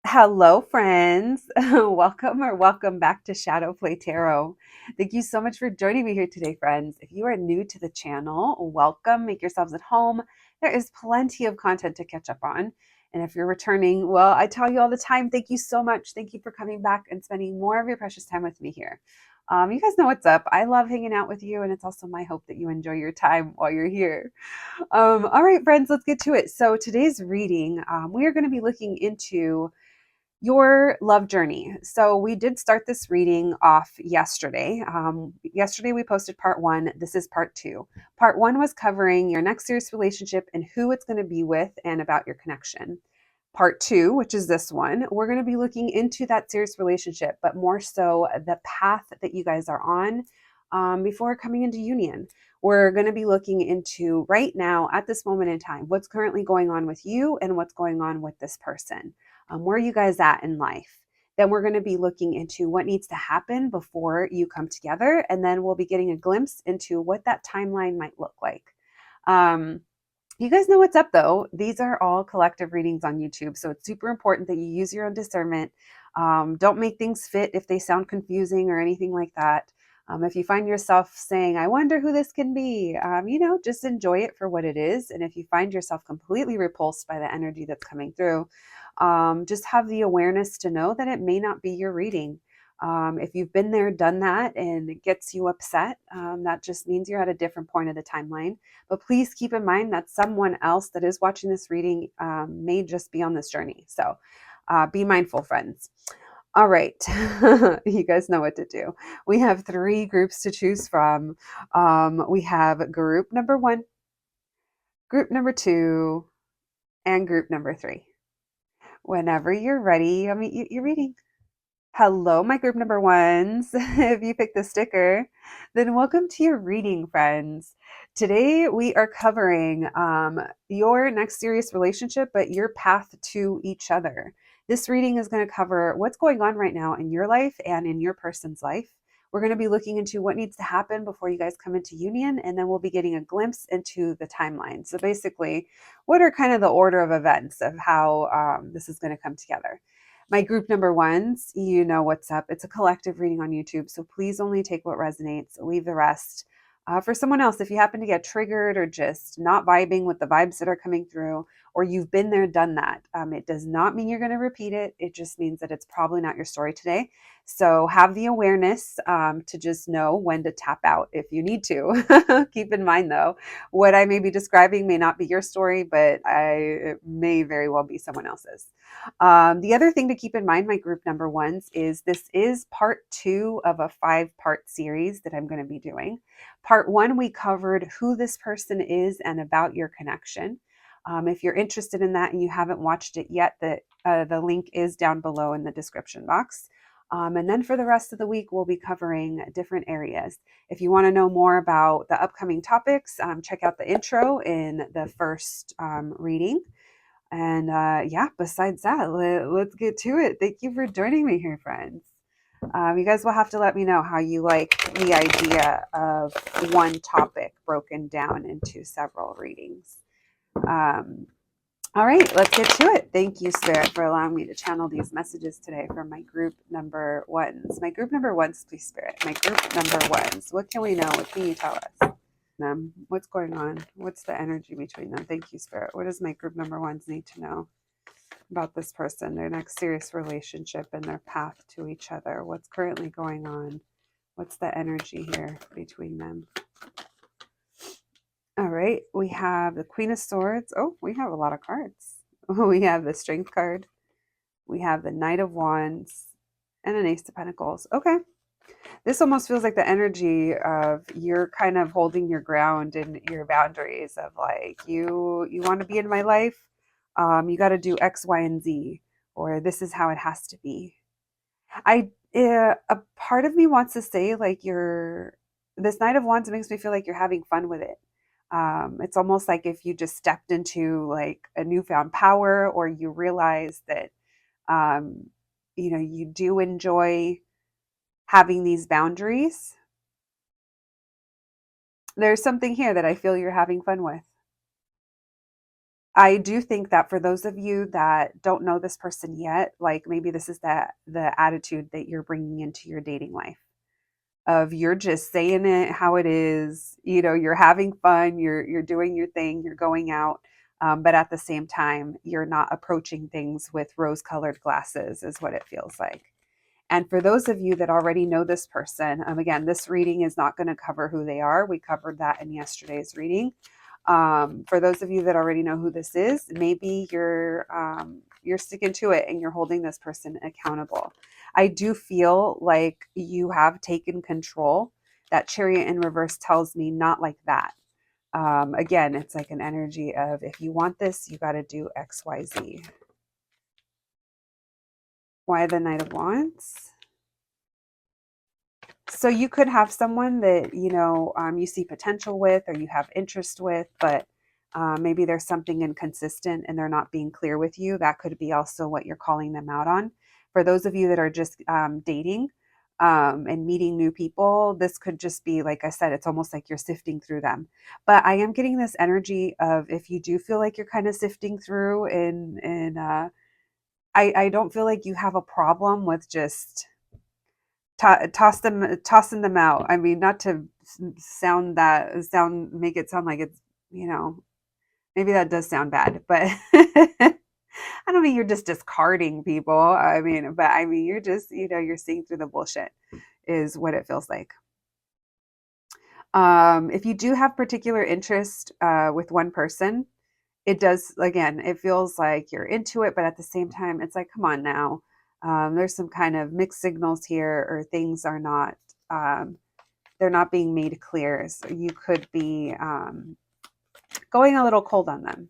Hello, friends. Welcome back to Shadow Play Tarot. Thank you so much for joining me here today, friends. If you are new to the channel, welcome. Make yourselves at home. There is plenty of content to catch up on. And if you're returning, well, I tell you all the time, thank you so much. Thank you for coming back and spending more of your precious time with me here. You guys know what's up. I love hanging out with you, and it's also my hope that you enjoy your time while you're here. All right, friends, let's get to it. So today's reading, we are going to be looking into your love journey. So we did start this reading off yesterday. Yesterday we posted part one. This is part two. Part one was covering your next serious relationship and who it's going to be with and about your connection. Part two, which is this one, we're going to be looking into that serious relationship, but more so the path that you guys are on before coming into union. We're going to be looking into right now, at this moment in time, what's currently going on with you and what's going on with this person. Where are you guys at in life? Then we're going to be looking into what needs to happen before you come together. And then we'll be getting a glimpse into what that timeline might look like. Um, you guys know what's up though. These are all collective readings on YouTube. So it's super important that you use your own discernment. Don't make things fit if they sound confusing or anything like that. If you find yourself saying, I wonder who this can be, just enjoy it for what it is. And if you find yourself completely repulsed by the energy that's coming through, just have the awareness to know that it may not be your reading. If you've been there, done that, and it gets you upset, that just means you're at a different point of the timeline. But please keep in mind that someone else that is watching this reading may just be on this journey. So be mindful, friends. All right. You guys know what to do. We have three groups to choose from. We have group number one, group number two, and group number three. Whenever you're ready, you're reading. Hello, my group number ones. If you picked the sticker, then welcome to your reading, friends. Today we are covering your next serious relationship, but your path to each other. This reading is going to cover what's going on right now in your life and in your person's life. We're going to be looking into what needs to happen before you guys come into union, and then we'll be getting a glimpse into the timeline. So basically, what are kind of the order of events of how this is going to come together? My group number ones, you know what's up. It's a collective reading on YouTube, so please only take what resonates, leave the rest. For someone else, if you happen to get triggered or just not vibing with the vibes that are coming through, or you've been there, done that, it does not mean you're going to repeat it. It just means that it's probably not your story today. So have the awareness to just know when to tap out if you need to. Keep in mind, though, what I may be describing may not be your story, but it may very well be someone else's. The other thing to keep in mind, my group number ones, is this is part two of a 5-part series that I'm going to be doing. Part one, we covered who this person is and about your connection. If you're interested in that and you haven't watched it yet, the link is down below in the description box. And then for the rest of the week, we'll be covering different areas. If you want to know more about the upcoming topics, check out the intro in the first reading. And yeah, besides that, let's get to it. Thank you for joining me here, friends. You guys will have to let me know how you like the idea of one topic broken down into several readings. Um, all right, let's get to it. Thank you, Spirit, for allowing me to channel these messages today from my group number ones. My group number ones, please, Spirit. My group number ones. What can we know? What can you tell us? What's going on? What's the energy between them? Thank you, Spirit. What does my group number ones need to know about this person, their next serious relationship, and their path to each other? What's currently going on? What's the energy here between them? All right, we have the Queen of Swords. Oh, we have a lot of cards. We have the Strength card. We have the Knight of Wands and an Ace of Pentacles. Okay. This almost feels like the energy of you're kind of holding your ground and your boundaries of like, you want to be in my life. You got to do X, Y, and Z, or this is how it has to be. A part of me wants to say like this Knight of Wands makes me feel like you're having fun with it. It's almost like if you just stepped into like a newfound power, or you realize that, you do enjoy having these boundaries. There's something here that I feel you're having fun with. I do think that for those of you that don't know this person yet, like maybe this is the attitude that you're bringing into your dating life of you're just saying it how it is, you're having fun, you're doing your thing, you're going out, but at the same time, you're not approaching things with rose-colored glasses, is what it feels like. And for those of you that already know this person, again, this reading is not going to cover who they are. We covered that in yesterday's reading. For those of you that already know who this is, maybe you're sticking to it and you're holding this person accountable. I do feel like you have taken control. That Chariot in reverse tells me not like that. Again, it's like an energy of if you want this, you got to do X, Y, Z. Why the Knight of Wands? So you could have someone that you see potential with or you have interest with, but maybe there's something inconsistent and they're not being clear with you. That could be also what you're calling them out on. For those of you that are just dating and meeting new people, this could just be, like I said, it's almost like you're sifting through them. But I am getting this energy of if you do feel like you're kind of sifting through, and I don't feel like you have a problem with just tossing them out. I mean, not to make it sound like it's, maybe that does sound bad, but I don't mean you're just discarding people. I mean, you're just, you're seeing through the bullshit is what it feels like. If you do have particular interest with one person, it does, again, it feels like you're into it, but at the same time, it's like, come on now. There's some kind of mixed signals here, or things are not, they're not being made clear. So you could be going a little cold on them.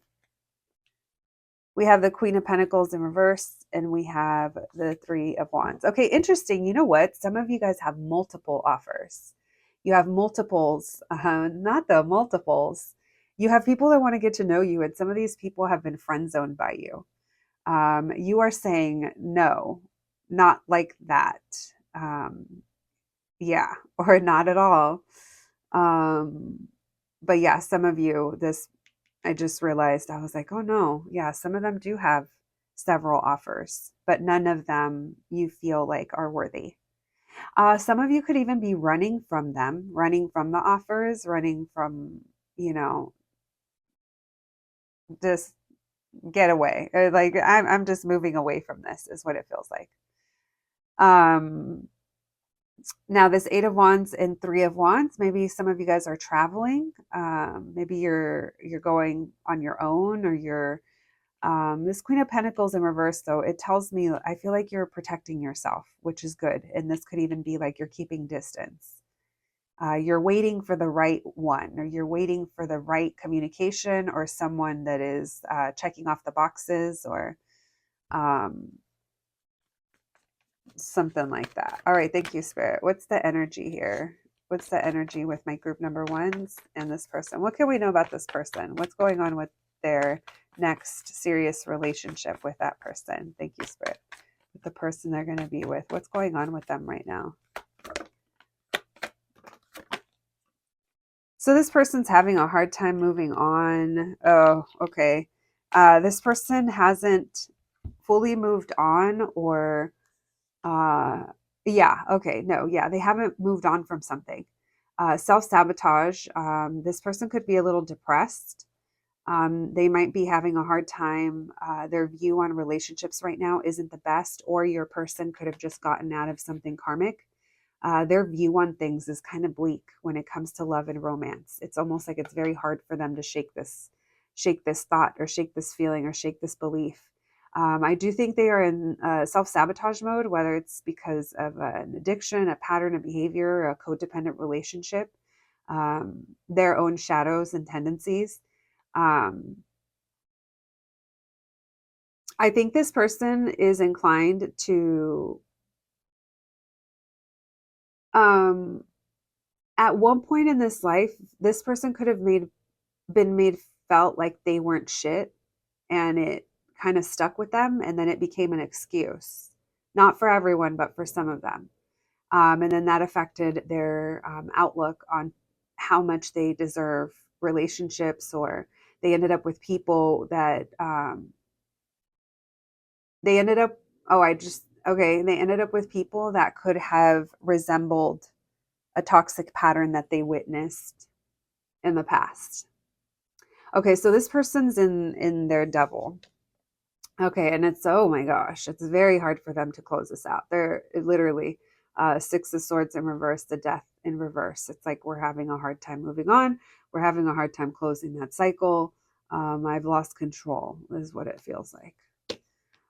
We have the Queen of Pentacles in reverse, and we have the Three of Wands. Okay, interesting. You know what? Some of you guys have multiple offers. You have multiples, not the multiples. You have people that want to get to know you, and some of these people have been friend zoned by you. You are saying no, not like that. Yeah, or not at all. But yeah, some of you, this, I just realized, I was like, oh no, yeah, some of them do have several offers, but none of them you feel like are worthy. Some of you could even be running from them, running from the offers, running from, just get away. Like I'm just moving away from this is what it feels like. Um, Now this Eight of Wands and Three of Wands, maybe some of you guys are traveling. Maybe you're going on your own, or you're this Queen of Pentacles in reverse, though, it tells me, I feel like you're protecting yourself, which is good. And this could even be like you're keeping distance. You're waiting for the right one, or you're waiting for the right communication, or someone that is checking off the boxes, or um, something like that. All right. Thank you, Spirit. What's the energy here? What's the energy with my group number ones and this person? What can we know about this person? What's going on with their next serious relationship with that person? Thank you, Spirit. With the person they're going to be with. What's going on with them right now? So this person's having a hard time moving on. Oh, okay. This person hasn't fully moved on, or yeah, okay, no, yeah, they haven't moved on from something. Self-sabotage. This person could be a little depressed. They might be having a hard time. Their view on relationships right now isn't the best, or your person could have just gotten out of something karmic. Their view on things is kind of bleak when it comes to love and romance. It's almost like it's very hard for them to shake this thought, or shake this feeling, or shake this belief. I do think they are in self-sabotage mode, whether it's because of an addiction, a pattern of behavior, a codependent relationship, their own shadows and tendencies. Um, I think this person is inclined to, um, at one point in this life, this person could have been made felt like they weren't shit, and it kind of stuck with them, and then it became an excuse. Not for everyone, but for some of them. And then that affected their outlook on how much they deserve relationships, or they ended up with people that they ended up, oh, they ended up with people that could have resembled a toxic pattern that they witnessed in the past. Okay, so this person's in their devil. Okay, and it's, oh my gosh, it's very hard for them to close this out. They're literally Six of Swords in reverse, the Death in reverse. It's like we're having a hard time moving on. We're having a hard time closing that cycle. I've lost control is what it feels like.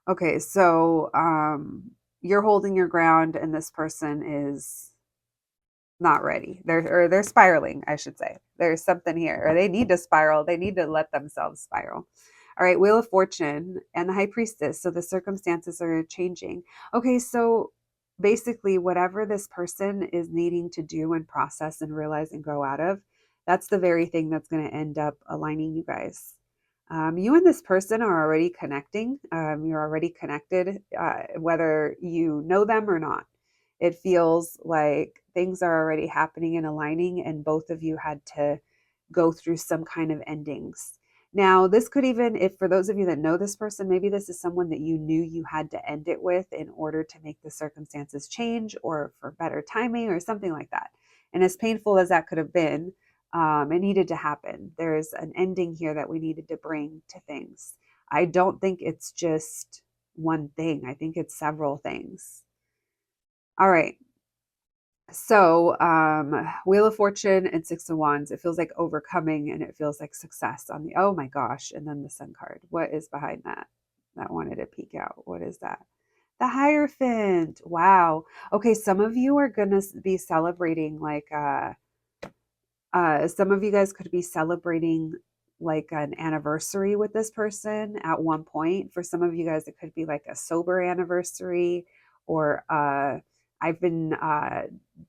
Okay, so you're holding your ground, and this person is not ready. They're spiraling, I should say. There's something here, or they need to spiral. They need to let themselves spiral. All right, Wheel of Fortune and the High Priestess. So the circumstances are changing. Okay, so basically, whatever this person is needing to do and process and realize and grow out of, that's the very thing that's going to end up aligning you guys. You and this person are already connecting. You're already connected, whether you know them or not. It feels like things are already happening and aligning, and both of you had to go through some kind of endings. Now, this could even, if for those of you that know this person, maybe this is someone that you knew you had to end it with in order to make the circumstances change or for better timing or something like that. And as painful as that could have been, it needed to happen. There's an ending here that we needed to bring to things. I don't think it's just one thing. I think it's several things. All right. So, Wheel of Fortune and Six of Wands, it feels like overcoming and it feels like success on the, oh my gosh. And then the Sun card. What is behind that? That wanted to peek out. What is that? The Hierophant. Wow. Okay. Some of you are going to be celebrating like, some of you guys could be celebrating like an anniversary with this person at one point. For some of you guys, it could be like a sober anniversary, or I've been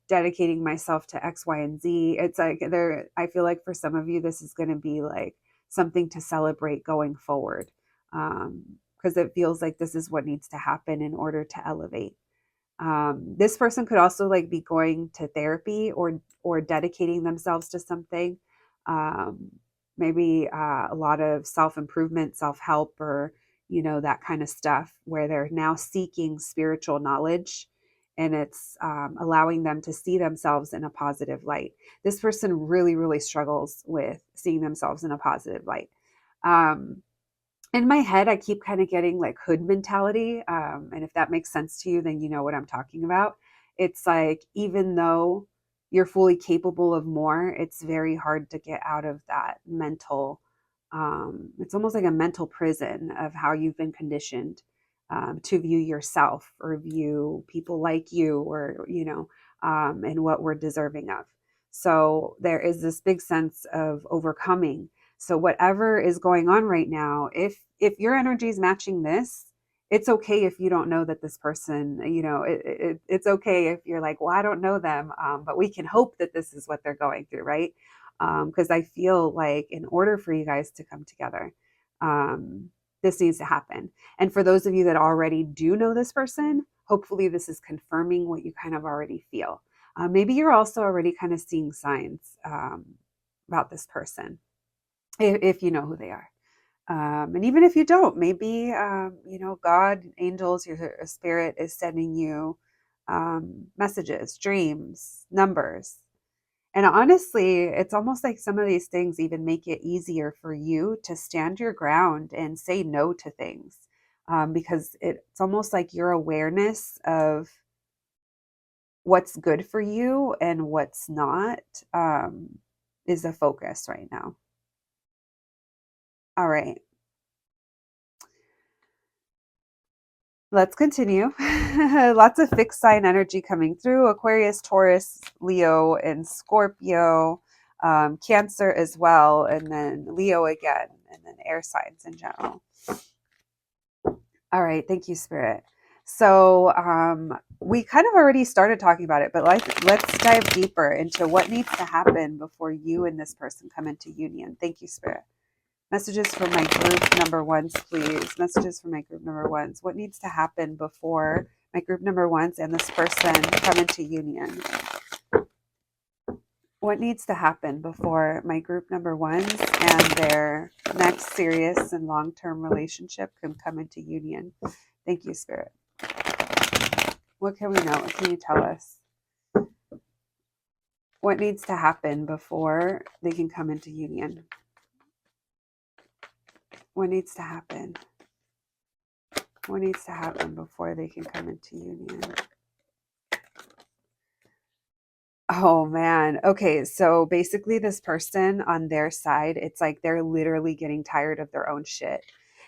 dedicating myself to X, Y, and Z. It's like there, I feel like for some of you, this is going to be like something to celebrate going forward. Because it feels like this is what needs to happen in order to elevate. This person could also like be going to therapy or dedicating themselves to something, um, maybe a lot of self-improvement, self-help, or that kind of stuff, where they're now seeking spiritual knowledge, and it's allowing them to see themselves in a positive light. This person really, really struggles with seeing themselves in a positive light. In my head, I keep kind of getting like hood mentality. And if that makes sense to you, then you know what I'm talking about. It's like, even though you're fully capable of more, it's very hard to get out of that mental, it's almost like a mental prison of how you've been conditioned to view yourself or view people like you, or, and what we're deserving of. So there is this big sense of overcoming. So whatever is going on right now, if your energy is matching this, it's okay if you don't know that this person, it's okay if you're like, well, I don't know them, but we can hope that this is what they're going through, right? Because I feel like in order for you guys to come together, this needs to happen. And for those of you that already do know this person, hopefully this is confirming what you kind of already feel. Maybe you're also already kind of seeing signs about this person, if you know who they are. And even if you don't, maybe, God, angels, your spirit is sending you messages, dreams, numbers. And honestly, it's almost like some of these things even make it easier for you to stand your ground and say no to things, because it's almost like your awareness of what's good for you and what's not is the focus right now. All right. Let's continue. Lots of fixed sign energy coming through. Aquarius, Taurus, Leo, and Scorpio. Cancer as well. And then Leo again. And then air signs in general. All right. Thank you, Spirit. So we kind of already started talking about it, but let's dive deeper into what needs to happen before you and this person come into union. Thank you, Spirit. Messages for my group number ones, please. Messages for my group number ones. What needs to happen before my group number ones and this person come into union? What needs to happen before my group number ones and their next serious and long-term relationship can come into union. Thank you, Spirit. What can we know? What can you tell us? What needs to happen before they can come into union? What needs to happen? What needs to happen before they can come into union? Oh man. Okay. So basically, this person on their side, it's like they're literally getting tired of their own shit.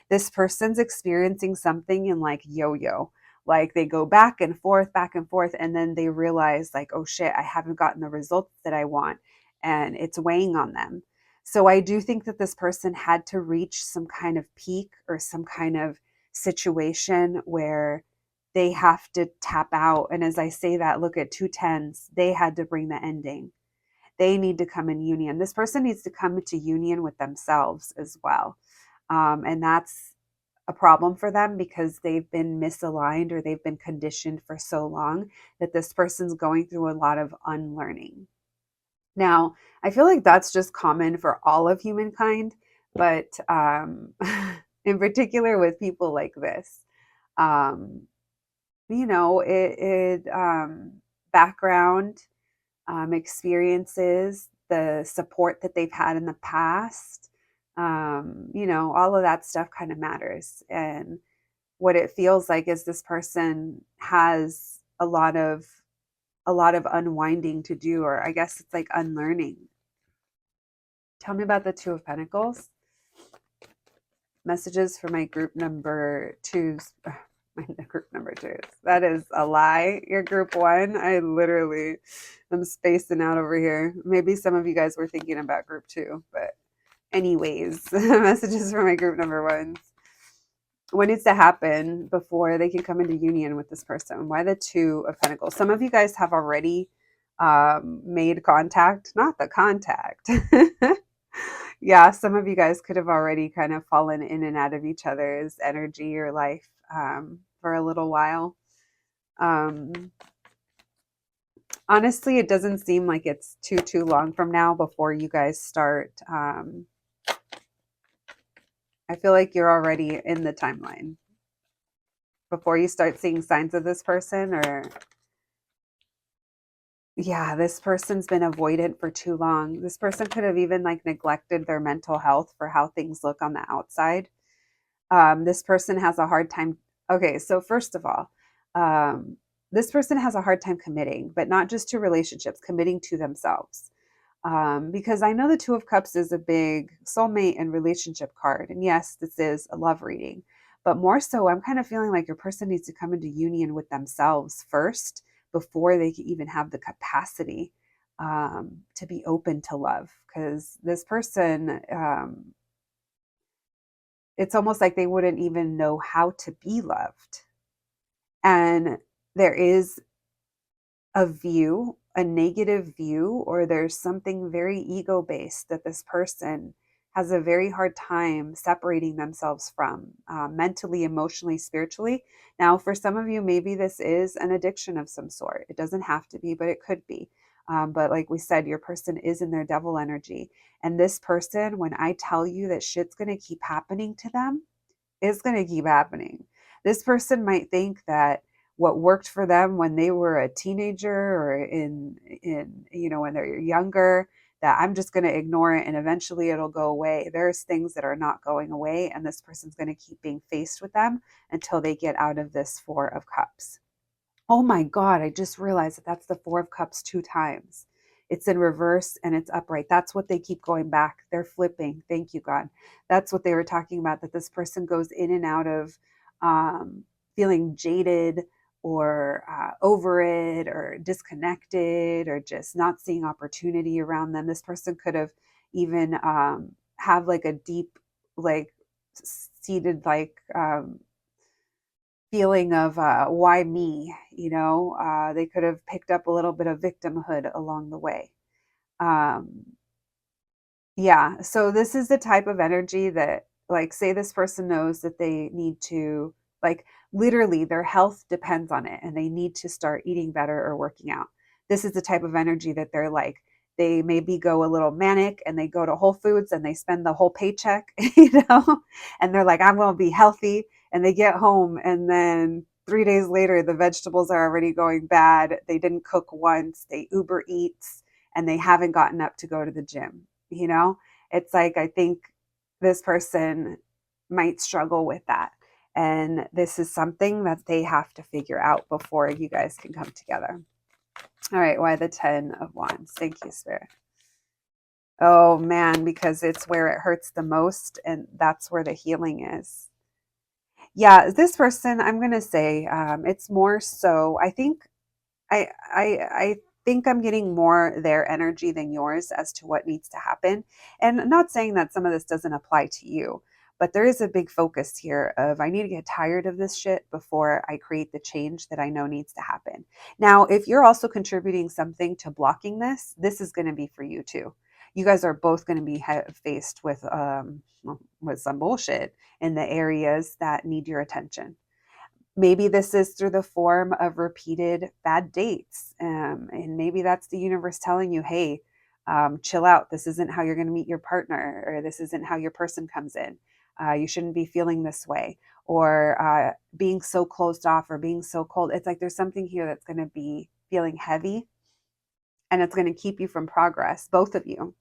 This person's experiencing something in like yo yo. Like they go back and forth, and then they realize, like, oh shit, I haven't gotten the results that I want. And it's weighing on them. So I do think that this person had to reach some kind of peak or some kind of situation where they have to tap out. And as I say that, look at 2 tens. They had to bring the ending. They need to come in union. This person needs to come into union with themselves as well. And that's a problem for them because they've been misaligned or they've been conditioned for so long that this person's going through a lot of unlearning. Now, I feel like that's just common for all of humankind, but in particular with people like this. Um, background, experiences, the support that they've had in the past, all of that stuff kind of matters. And what it feels like is this person has a lot of unwinding to do, or I guess it's like unlearning. Tell me about the Two of Pentacles. Messages for my group number twos. My group number twos. That is a lie. You're group one. I literally am spacing out over here. Maybe some of you guys were thinking about group two, but anyways, messages for my group number ones. What needs to happen before they can come into union with this person? Why the Two of Pentacles? Some of you guys have already made contact, not the contact. Yeah, some of you guys could have already kind of fallen in and out of each other's energy or life for a little while. Honestly, it doesn't seem like it's too long from now before you guys start. I feel like you're already in the timeline before you start seeing signs of this person, or yeah, this person's been avoidant for too long. This person could have even like neglected their mental health for how things look on the outside. This person has a hard time. Okay, so first of all, this person has a hard time committing, but not just to relationships, committing to themselves. Because I know the Two of Cups is a big soulmate and relationship card. And yes, this is a love reading. But more so, I'm kind of feeling like your person needs to come into union with themselves first before they can even have the capacity to be open to love. Because this person, it's almost like they wouldn't even know how to be loved. And there is a negative view, or there's something very ego based that this person has a very hard time separating themselves from, mentally, emotionally, spiritually. Now, for some of you, maybe this is an addiction of some sort. It doesn't have to be, but it could be. But like we said, your person is in their devil energy. And this person, when I tell you that shit's going to keep happening to them, it's going to keep happening. This person might think that what worked for them when they were a teenager or when they're younger, that I'm just going to ignore it and eventually it'll go away. There's things that are not going away, and this person's going to keep being faced with them until they get out of this Four of Cups. Oh my God, I just realized that that's the Four of Cups 2 times. It's in reverse and it's upright. That's what they keep going back. They're flipping. Thank you, God. That's what they were talking about, that this person goes in and out of feeling jaded or over it or disconnected or just not seeing opportunity around them. This person could have even have like a deep, like seated, like feeling of why me, they could have picked up a little bit of victimhood along the way. Yeah, so this is the type of energy that, like, say this person knows that they need to, like, literally their health depends on it and they need to start eating better or working out. This is the type of energy that they're like, They maybe go a little manic and they go to Whole Foods and they spend the whole paycheck, and they're like, I'm going to be healthy. And they get home and then 3 days later, the vegetables are already going bad. They didn't cook once, they Uber Eats, and they haven't gotten up to go to the gym. It's like, I think this person might struggle with that. And this is something that they have to figure out before you guys can come together. All right, why the 10 of Wands? Thank you, Spirit. Oh man, because it's where it hurts the most, and that's where the healing is. Yeah, this person, I'm gonna say, it's more so. I think I'm getting more their energy than yours as to what needs to happen. And I'm not saying that some of this doesn't apply to you, but there is a big focus here of I need to get tired of this shit before I create the change that I know needs to happen. Now, if you're also contributing something to blocking this is going to be for you too. You guys are both going to be faced with some bullshit in the areas that need your attention. Maybe this is through the form of repeated bad dates. And maybe that's the universe telling you, hey, chill out. This isn't how you're going to meet your partner, or this isn't how your person comes in. You shouldn't be feeling this way, or being so closed off or being so cold. It's like there's something here that's going to be feeling heavy, and it's going to keep you from progress, both of you.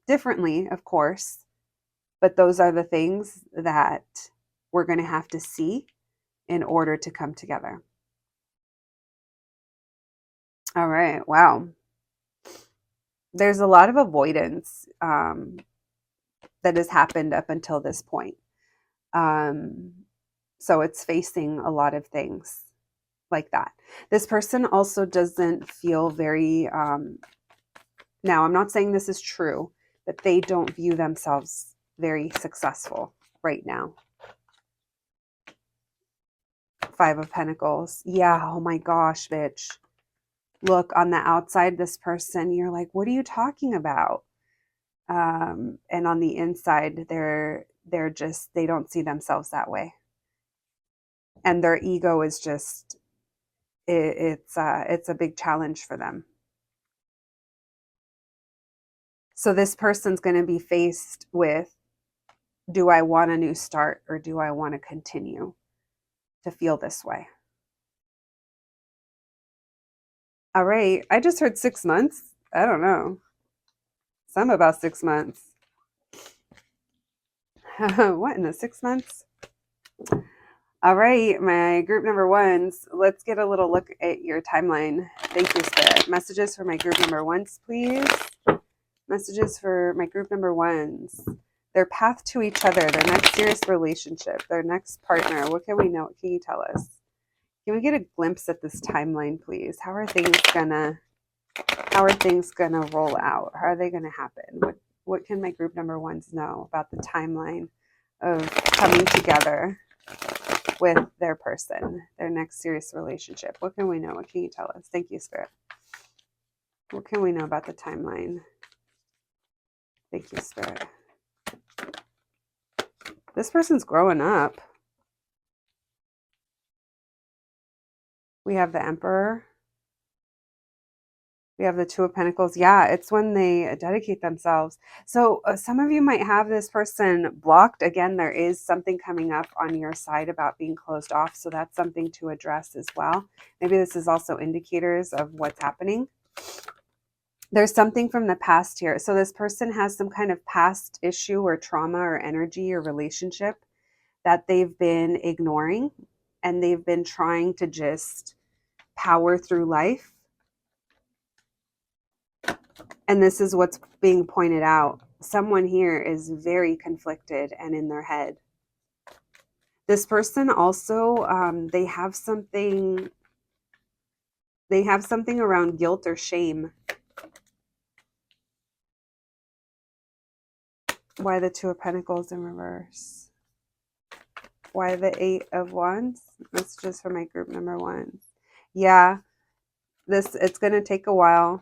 Differently, of course, but those are the things that we're going to have to see in order to come together. All right. Wow. There's a lot of avoidance that has happened up until this point. So it's facing a lot of things like that. This person also doesn't feel very, now I'm not saying this is true, but they don't view themselves very successful right now. 5 of Pentacles. Yeah. Oh my gosh, bitch. Look, on the outside, this person, you're like, what are you talking about? And on the inside, they're just, they don't see themselves that way. And their ego is just, it's a big challenge for them. So this person's going to be faced with, do I want a new start, or do I want to continue to feel this way? All right. I just heard 6 months. I don't know. Some about 6 months. What in the 6 months? All right, my group number ones, let's get a little look at your timeline. Thank you, Spirit. Messages for my group number ones, please. Messages for my group number ones. Their path to each other, their next serious relationship, their next partner. What can we know? What can you tell us? Can we get a glimpse at this timeline, please? How are things gonna roll out? How are they gonna happen? What can my group number ones know about the timeline of coming together with their person, their next serious relationship? What can we know? What can you tell us? Thank you, Spirit. What can we know about the timeline? Thank you, Spirit. This person's growing up. We have the Emperor. We have the 2 of Pentacles. Yeah, it's when they dedicate themselves. So some of you might have this person blocked. Again, there is something coming up on your side about being closed off. So that's something to address as well. Maybe this is also indicators of what's happening. There's something from the past here. So this person has some kind of past issue or trauma or energy or relationship that they've been ignoring, and they've been trying to just power through life. And this is what's being pointed out. Someone here is very conflicted and in their head. This person also, they have something around guilt or shame. Why the 2 of Pentacles in reverse? Why the 8 of Wands? That's just for my group number ones. Yeah, it's going to take a while.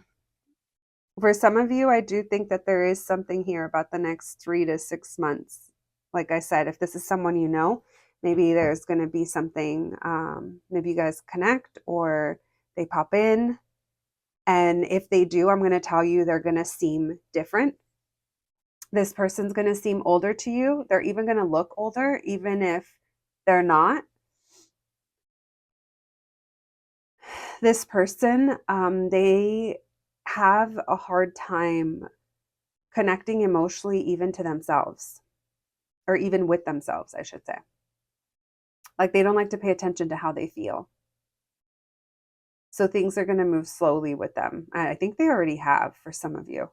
For some of you, I do think that there is something here about the next 3 to 6 months. Like I said, if this is someone you know, maybe there's going to be something, maybe you guys connect or they pop in. And if they do, I'm going to tell you they're going to seem different. This person's going to seem older to you. They're even going to look older, even if they're not. This person, they have a hard time connecting emotionally, even to themselves, or even with themselves, I should say. Like they don't like to pay attention to how they feel. So things are going to move slowly with them. I think they already have for some of you.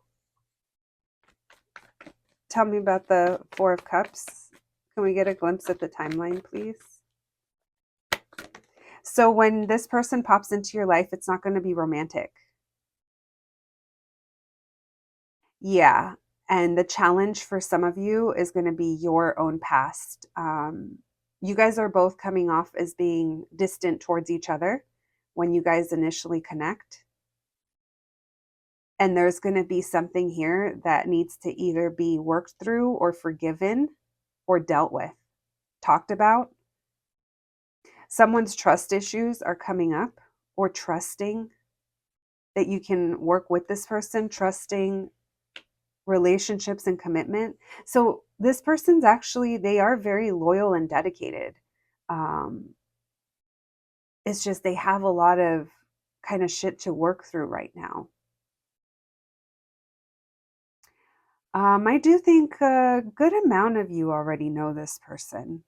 Tell me about the Four of Cups. Can we get a glimpse at the timeline, please? So when this person pops into your life, it's not going to be romantic. Yeah. And the challenge for some of you is going to be your own past. You guys are both coming off as being distant towards each other when you guys initially connect. And there's going to be something here that needs to either be worked through or forgiven or dealt with, talked about. Someone's trust issues are coming up, or trusting that you can work with this person, trusting relationships and commitment. So this person's actually, they are very loyal and dedicated. Um, it's just they have a lot of kind of shit to work through right now. I do think a good amount of you already know this person.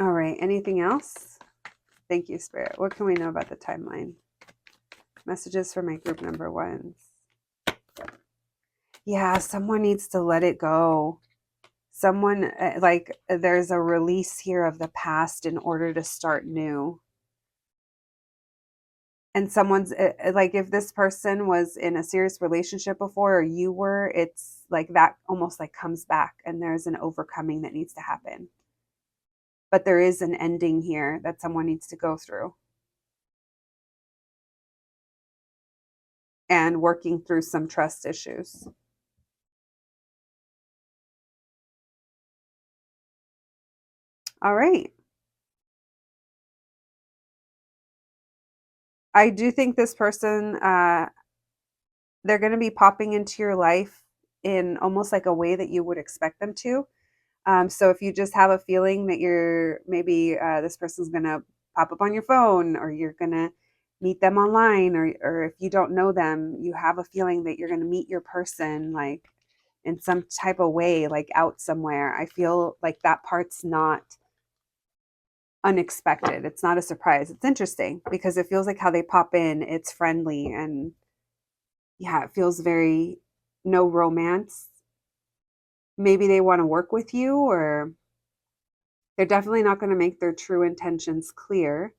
All right, anything else? Thank you, Spirit. What can we know about the timeline? Messages for my group number ones. Yeah, someone needs to let it go. Someone, like, there's a release here of the past in order to start new. And someone's like, if this person was in a serious relationship before, or you were, it's like that almost like comes back and there's an overcoming that needs to happen. But there is an ending here that someone needs to go through. And working through some trust issues. All right. I do think this person, they're going to be popping into your life in almost like a way that you would expect them to. So if you just have a feeling that you're maybe this person's going to pop up on your phone, or you're going to meet them online, or if you don't know them, you have a feeling that you're going to meet your person like in some type of way, like out somewhere. I feel like that part's not unexpected. It's not a surprise. It's interesting because it feels like how they pop in, it's friendly, and yeah, it feels very no romance. Maybe they want to work with you, or they're definitely not going to make their true intentions clear.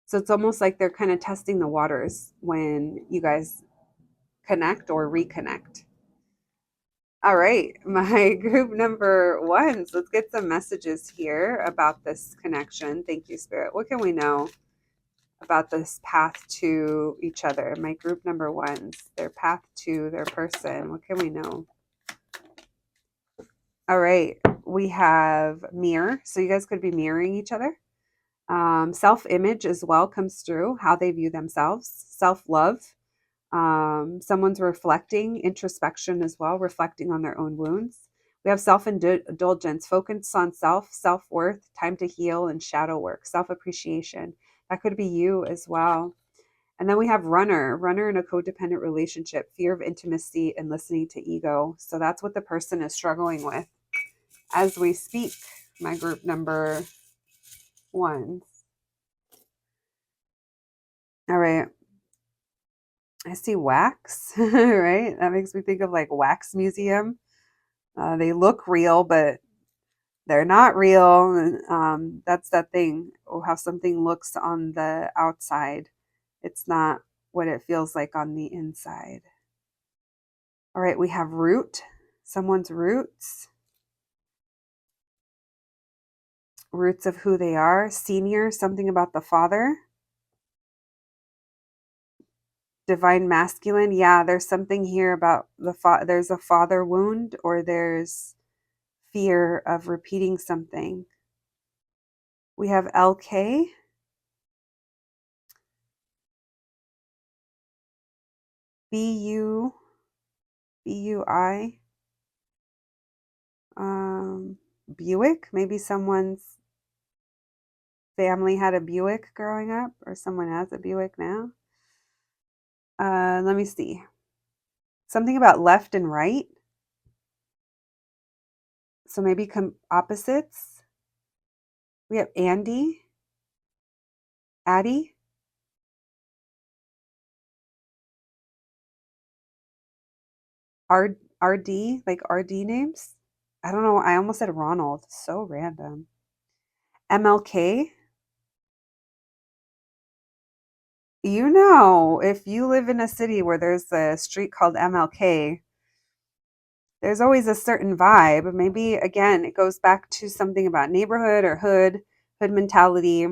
So it's almost like they're kind of testing the waters when you guys connect or reconnect. All right, my group number ones. Let's get some messages here about this connection. Thank you, Spirit. What can we know about this path to each other? My group number ones, their path to their person. What can we know? All right, we have mirror. So you guys could be mirroring each other. Self-image as well comes through, how they view themselves. Self-love. Someone's reflecting, introspection as well, reflecting on their own wounds. We have self-indulgence, focus on self, self-worth, time to heal, and shadow work, self-appreciation. That could be you as well. And then we have runner in a codependent relationship, fear of intimacy and listening to ego. So that's what the person is struggling with as we speak. My group number ones. All right. I see wax, right? That makes me think of like wax museum. They look real, but they're not real. And that's that thing, how something looks on the outside. It's not what it feels like on the inside. All right, we have root, someone's roots, roots of who they are. Senior, something about the father. Divine masculine, yeah, there's something here about there's a father wound, or there's fear of repeating something. We have LK, B-U, B-U-I, Buick. Maybe someone's family had a Buick growing up, or someone has a Buick now. Let me see. Something about left and right. So maybe opposites. We have Andy, Addie, RD, like RD names. I don't know. I almost said Ronald. So random. MLK. You know, if you live in a city where there's a street called MLK, there's always a certain vibe. Maybe, again, it goes back to something about neighborhood or hood mentality,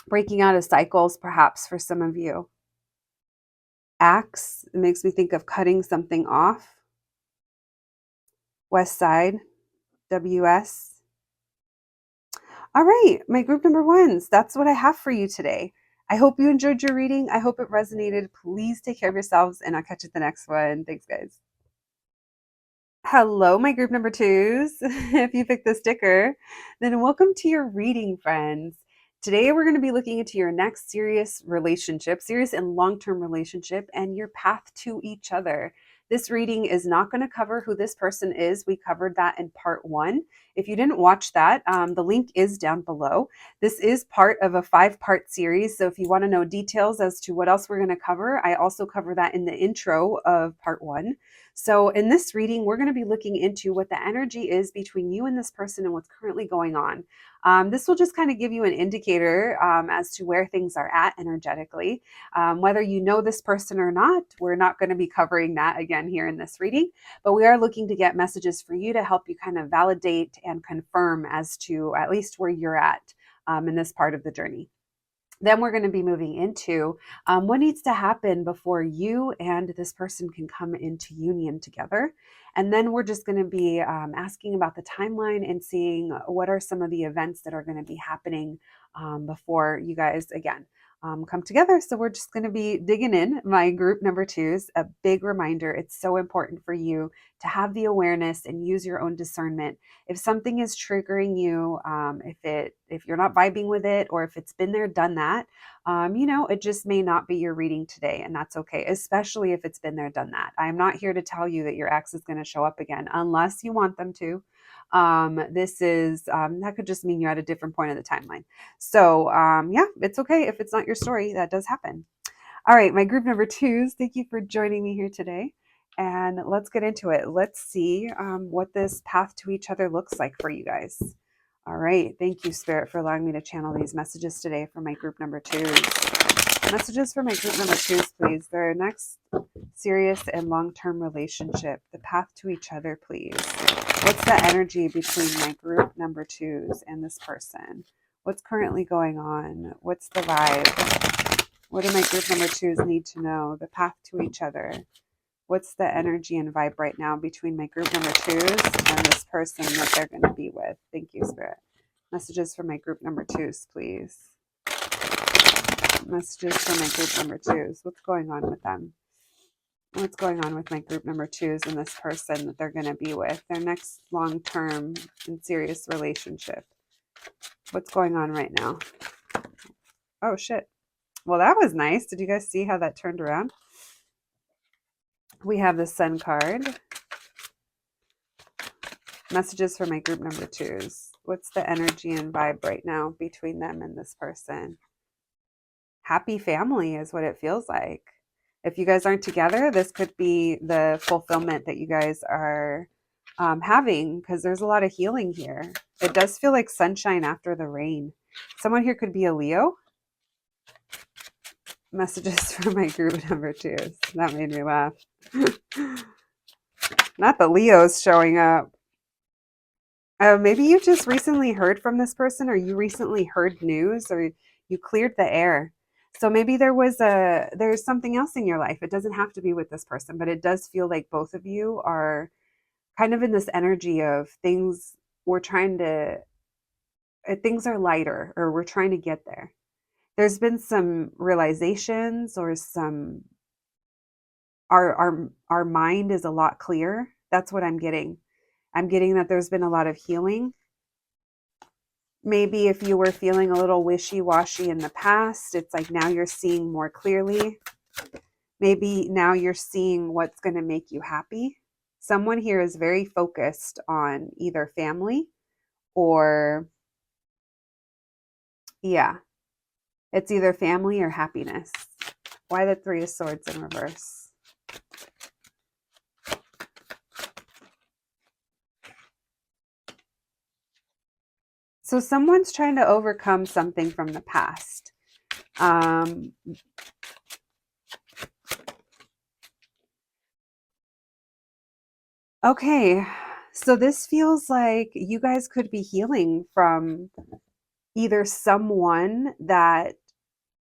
breaking out of cycles, perhaps for some of you. Axe, it makes me think of cutting something off. West Side, WS. All right, my group number ones, that's what I have for you today. I hope you enjoyed your reading. I hope it resonated. Please take care of yourselves, and I'll catch you at the next one. Thanks, guys. Hello, my group number twos. If you picked the sticker, then welcome to your reading, friends. Today, we're going to be looking into your next serious relationship, serious and long term relationship, and your path to each other. This reading is not going to cover who this person is. We covered that in part one. If you didn't watch that, the link is down below. This is part of a 5-part series. So if you want to know details as to what else we're going to cover, I also cover that in the intro of part one. So, in this reading, we're going to be looking into what the energy is between you and this person and what's currently going on. This will just kind of give you an indicator as to where things are at energetically. Whether you know this person or not, we're not going to be covering that again here in this reading, but we are looking to get messages for you to help you kind of validate and confirm as to at least where you're at in this part of the journey. Then we're going to be moving into what needs to happen before you and this person can come into union together. And then we're just going to be asking about the timeline and seeing what are some of the events that are going to be happening before you guys, again, come together. So we're just going to be digging in. My group number twos, a big reminder. It's so important for you to have the awareness and use your own discernment. If something is triggering you, if you're not vibing with it, or if it's been there, done that, it just may not be your reading today, and that's okay. Especially if it's been there, done that. I'm not here to tell you that your ex is going to show up again, unless you want them to. This is that could just mean you're at a different point of the timeline. So yeah, it's okay if it's not your story. That does happen. All right, my group number twos, thank you for joining me here today. And let's get into it. Let's see what this path to each other looks like for you guys. All right. Thank you, Spirit, for allowing me to channel these messages today for my group number twos. Messages for my group number twos, please. Their next serious and long-term relationship. The path to each other, please. What's the energy between my group number twos and this person? What's currently going on? What's the vibe? What do my group number twos need to know? The path to each other. What's the energy and vibe right now between my group number twos and this person that they're going to be with? Thank you, Spirit. Messages for my group number twos, please. Messages for my group number twos. What's going on with them? What's going on with my group number twos and this person that they're going to be with? Their next long-term and serious relationship. What's going on right now? Oh, shit. Well, that was nice. Did you guys see how that turned around? We have the Sun card. Messages for my group number twos. What's the energy and vibe right now between them and this person? Happy family is what it feels like. If you guys aren't together, this could be the fulfillment that you guys are having, because there's a lot of healing here. It does feel like sunshine after the rain. Someone here could be a Leo. Messages for my group number twos. That made me laugh. Not the Leos showing up. Maybe you just recently heard from this person, or you recently heard news, or you cleared the air. So maybe there's something else in your life. It doesn't have to be with this person, but it does feel like both of you are kind of in this energy of things are lighter, or we're trying to get there. There's been some realizations or some our mind is a lot clearer. That's what I'm getting. I'm getting that there's been a lot of healing. Maybe if you were feeling a little wishy-washy in the past, it's like now you're seeing more clearly. Maybe now you're seeing what's going to make you happy. Someone here is very focused on either family or, yeah, it's either family or happiness. Why the Three of Swords in reverse? So someone's trying to overcome something from the past. Okay, so this feels like you guys could be healing from either someone that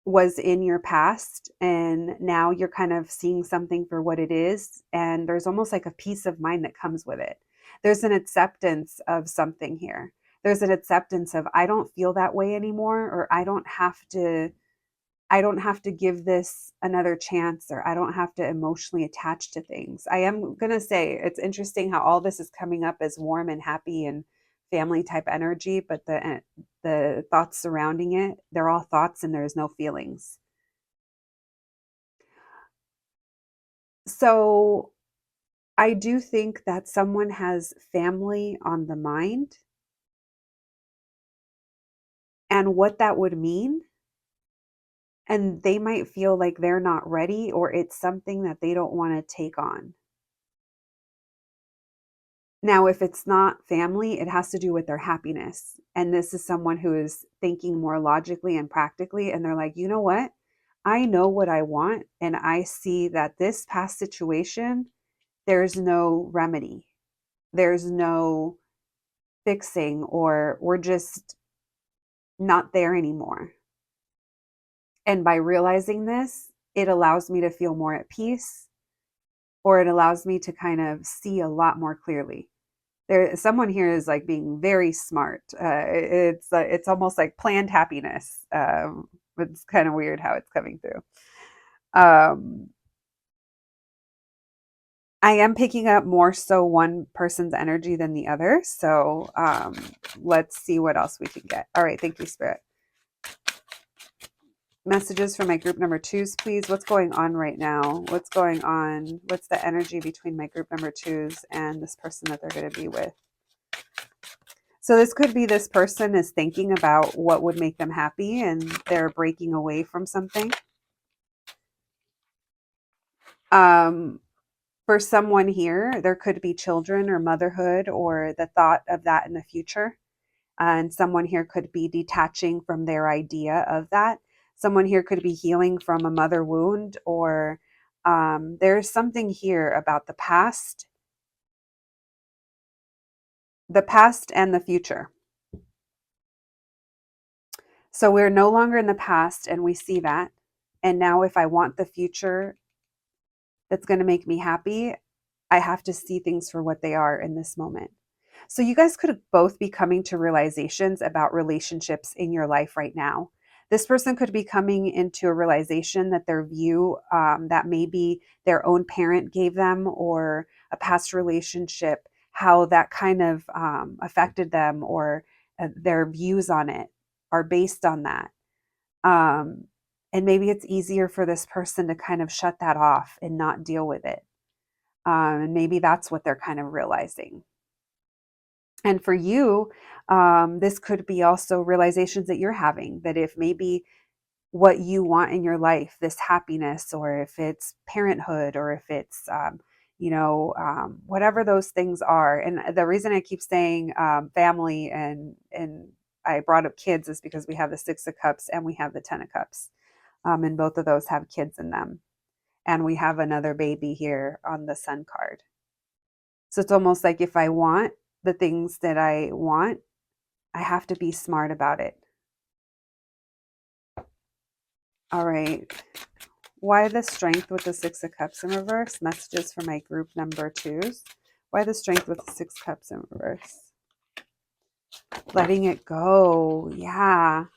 was in your past and now you're kind of seeing something for what it is, and there's almost like a peace of mind that comes with it. There's an acceptance of something here. There's an acceptance of, I don't feel that way anymore, or I don't have to give this another chance, or I don't have to emotionally attach to things. I am going to say it's interesting how all this is coming up as warm and happy and family type energy, but the thoughts surrounding it, they're all thoughts and there's no feelings. So I do think that someone has family on the mind and what that would mean, and they might feel like they're not ready, or it's something that they don't want to take on. Now, if it's not family, it has to do with their happiness. And this is someone who is thinking more logically and practically. And they're like, you know what? I know what I want. And I see that this past situation, there's no remedy, there's no fixing, or we're just not there anymore. And by realizing this, it allows me to feel more at peace, or it allows me to kind of see a lot more clearly. There, someone here is like being very smart. It's almost like planned happiness. It's kind of weird how it's coming through. Um, I am picking up more so one person's energy than the other. So let's see what else we can get. All right, thank you, Spirit. Messages for my group number twos, please. What's going on right now? What's going on? What's the energy between my group number twos and this person that they're going to be with? So this could be this person is thinking about what would make them happy and they're breaking away from something. For someone here, there could be children or motherhood or the thought of that in the future. And someone here could be detaching from their idea of that. Someone here could be healing from a mother wound, or there's something here about the past and the future. So we're no longer in the past and we see that. And now if I want the future that's going to make me happy, I have to see things for what they are in this moment. So you guys could both be coming to realizations about relationships in your life right now. This person could be coming into a realization that their view that maybe their own parent gave them, or a past relationship, how that kind of affected them, or their views on it are based on that. Um, and maybe it's easier for this person to kind of shut that off and not deal with it. And maybe that's what they're kind of realizing. And for you, this could be also realizations that you're having, that if maybe what you want in your life, this happiness, or if it's parenthood, or if it's, whatever those things are. And the reason I keep saying family and I brought up kids is because we have the Six of Cups and we have the Ten of Cups. And both of those have kids in them. And we have another baby here on the Sun card. So it's almost like if I want the things that I want, I have to be smart about it. All right. Why the strength with the Six of Cups in reverse? Messages for my group number twos. Why the strength with the Six Cups in reverse? Letting it go. Yeah.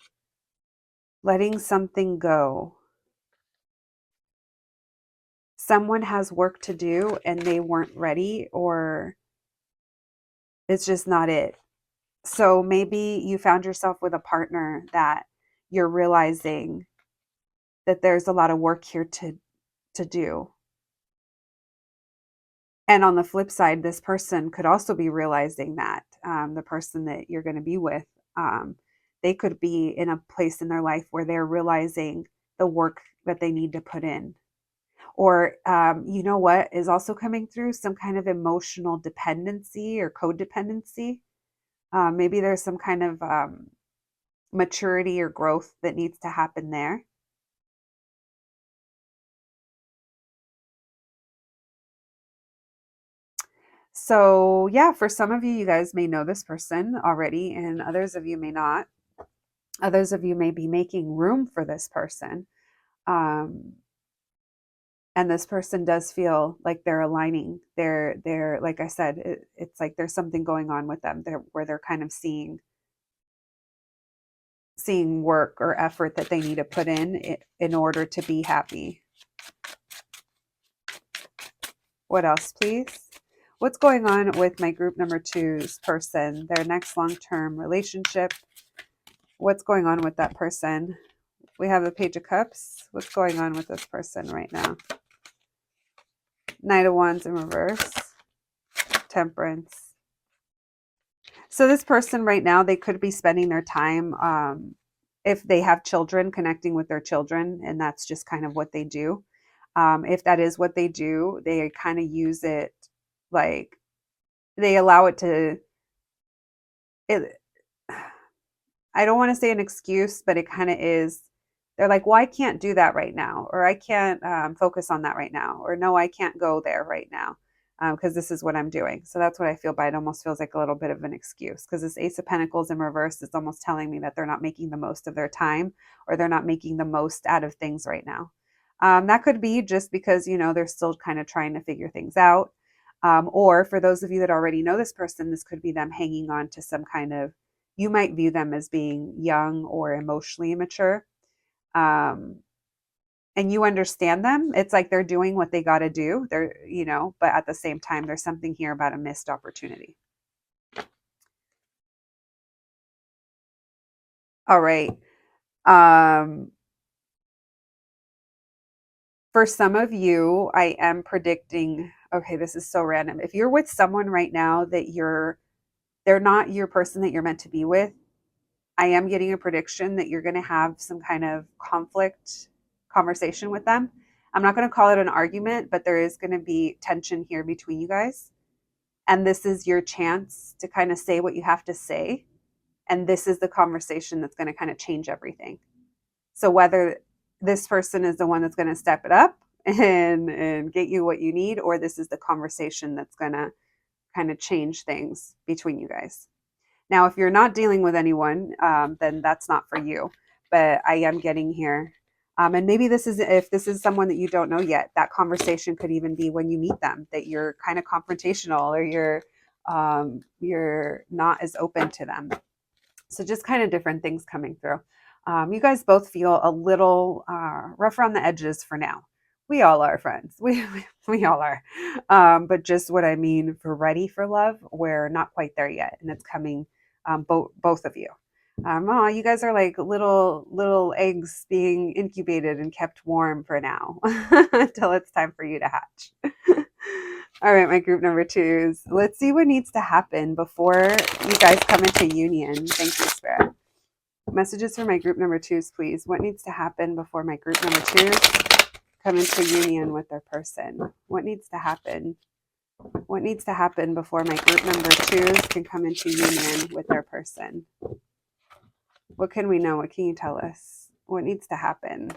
Letting something go. someone has work to do and they weren't ready, or it's just not it. So maybe you found yourself with a partner that you're realizing that there's a lot of work here to do. And on the flip side, this person could also be realizing that the person that you're going to be with, they could be in a place in their life where they're realizing the work that they need to put in. Or, you know what is also coming through? Some kind of emotional dependency or codependency. Maybe there's some kind of maturity or growth that needs to happen there. So, yeah, for some of you, you guys may know this person already, and others of you may not. Others of you may be making room for this person. Um, and this person does feel like they're aligning. They're like I said, it's like there's something going on with them there where they're kind of seeing work or effort that they need to put in order to be happy. What else, please? What's going on with my group number two's person, their next long-term relationship? What's going on with that person? We have the Page of Cups. What's going on with this person right now? Knight of Wands in reverse. Temperance. So this person right now, they could be spending their time, if they have children, connecting with their children, and that's just kind of what they do. If that is what they do, they kind of use it, like they allow it to, it, I don't want to say an excuse, but it kind of is. They're like, well, I can't do that right now, or I can't focus on that right now, or no, I can't go there right now because this is what I'm doing. So that's what I feel by it. Almost feels like a little bit of an excuse because this Ace of Pentacles in reverse is almost telling me that they're not making the most of their time, or they're not making the most out of things right now. That could be just because, they're still kind of trying to figure things out. Or for those of you that already know this person, this could be them hanging on to some kind of, you might view them as being young or emotionally immature. Um, and you understand them. It's like they're doing what they got to do. But at the same time, there's something here about a missed opportunity. All right. For some of you, I am predicting, okay, this is so random. If you're with someone right now that they're not your person that you're meant to be with, I am getting a prediction that you're going to have some kind of conflict conversation with them. I'm not going to call it an argument, but there is going to be tension here between you guys. And this is your chance to kind of say what you have to say. And this is the conversation that's going to kind of change everything. So whether this person is the one that's going to step it up and get you what you need, or this is the conversation that's going to kind of change things between you guys. Now, if you're not dealing with anyone, then that's not for you. But I am getting here. And maybe if this is someone that you don't know yet, that conversation could even be when you meet them, that you're kind of confrontational, or you're not as open to them. So just kind of different things coming through. You guys both feel a little rough around the edges for now. We all are, friends. We all are. But just what I mean for ready for love, we're not quite there yet, and it's coming. Both of you. You guys are like little eggs being incubated and kept warm for now until it's time for you to hatch. All right, my group number twos. Let's see what needs to happen before you guys come into union. Thank you, Spirit. Messages for my group number twos, please. What needs to happen before my group number twos come into union with their person? What needs to happen? What needs to happen before my group number twos can come into union with their person? What can we know? What can you tell us? What needs to happen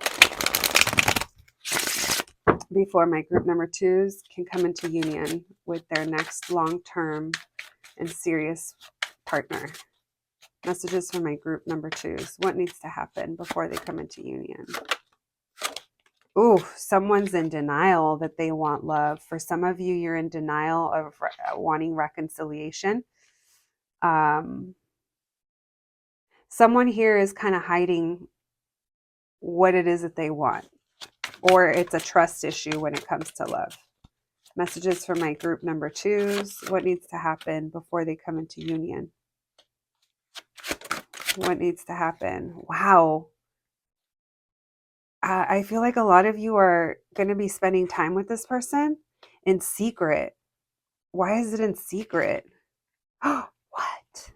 before my group number twos can come into union with their next long-term and serious partner? Messages for my group number twos. What needs to happen before they come into union? Ooh, someone's in denial that they want love. For some of you, you're in denial of wanting reconciliation. Someone here is kind of hiding what it is that they want. or it's a trust issue when it comes to love. Messages for my group number twos. What needs to happen before they come into union? What needs to happen? Wow. I feel like a lot of you are going to be spending time with this person in secret. Why is it in secret? What?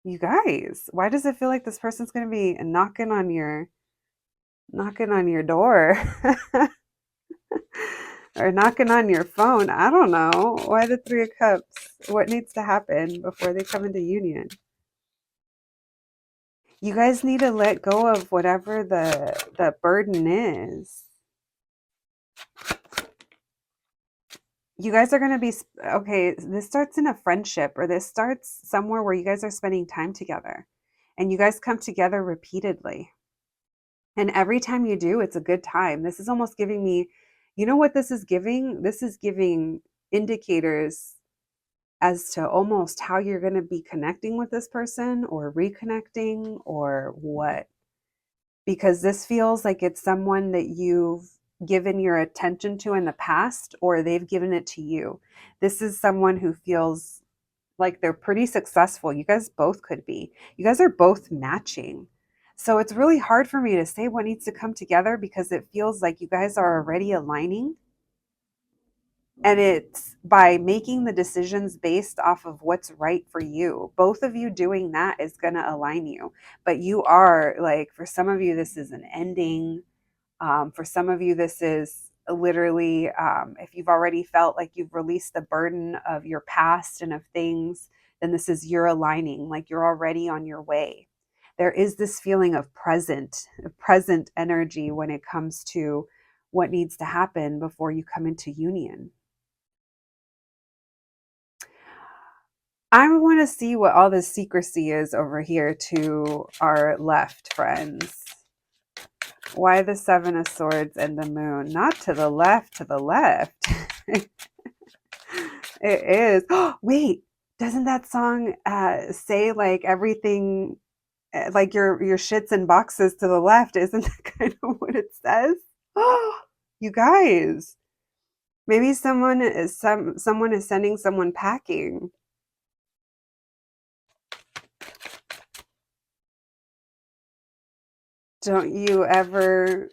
You guys, why does it feel like this person's going to be knocking on your door or knocking on your phone? I don't know. Why the 3 of Cups? What needs to happen before they come into union? You guys need to let go of whatever the burden is. You guys are going to be okay. This starts in a friendship, or this starts somewhere where you guys are spending time together and you guys come together repeatedly. And every time you do, it's a good time. This is almost giving me, you know what this is giving? This is giving indicators as to almost how you're going to be connecting with this person or reconnecting or what. Because this feels like it's someone that you've given your attention to in the past, or they've given it to you. This is someone who feels like they're pretty successful. You guys both could be. You guys are both matching. So it's really hard for me to say what needs to come together because it feels like you guys are already aligning. And it's by making the decisions based off of what's right for you. Both of you doing that is going to align you. But you are like, for some of you, this is an ending. For some of you, this is literally, if you've already felt like you've released the burden of your past and of things, then this is your aligning, like you're already on your way. There is this feeling of present energy when it comes to what needs to happen before you come into union. I want to see what all this secrecy is over here to our left, friends. Why the 7 of Swords and the Moon? Not to the left, to the left. It is. Oh, wait, doesn't that song say like everything, like your shits and boxes to the left? Isn't that kind of what it says? Oh, you guys, maybe someone is sending someone packing. Don't you ever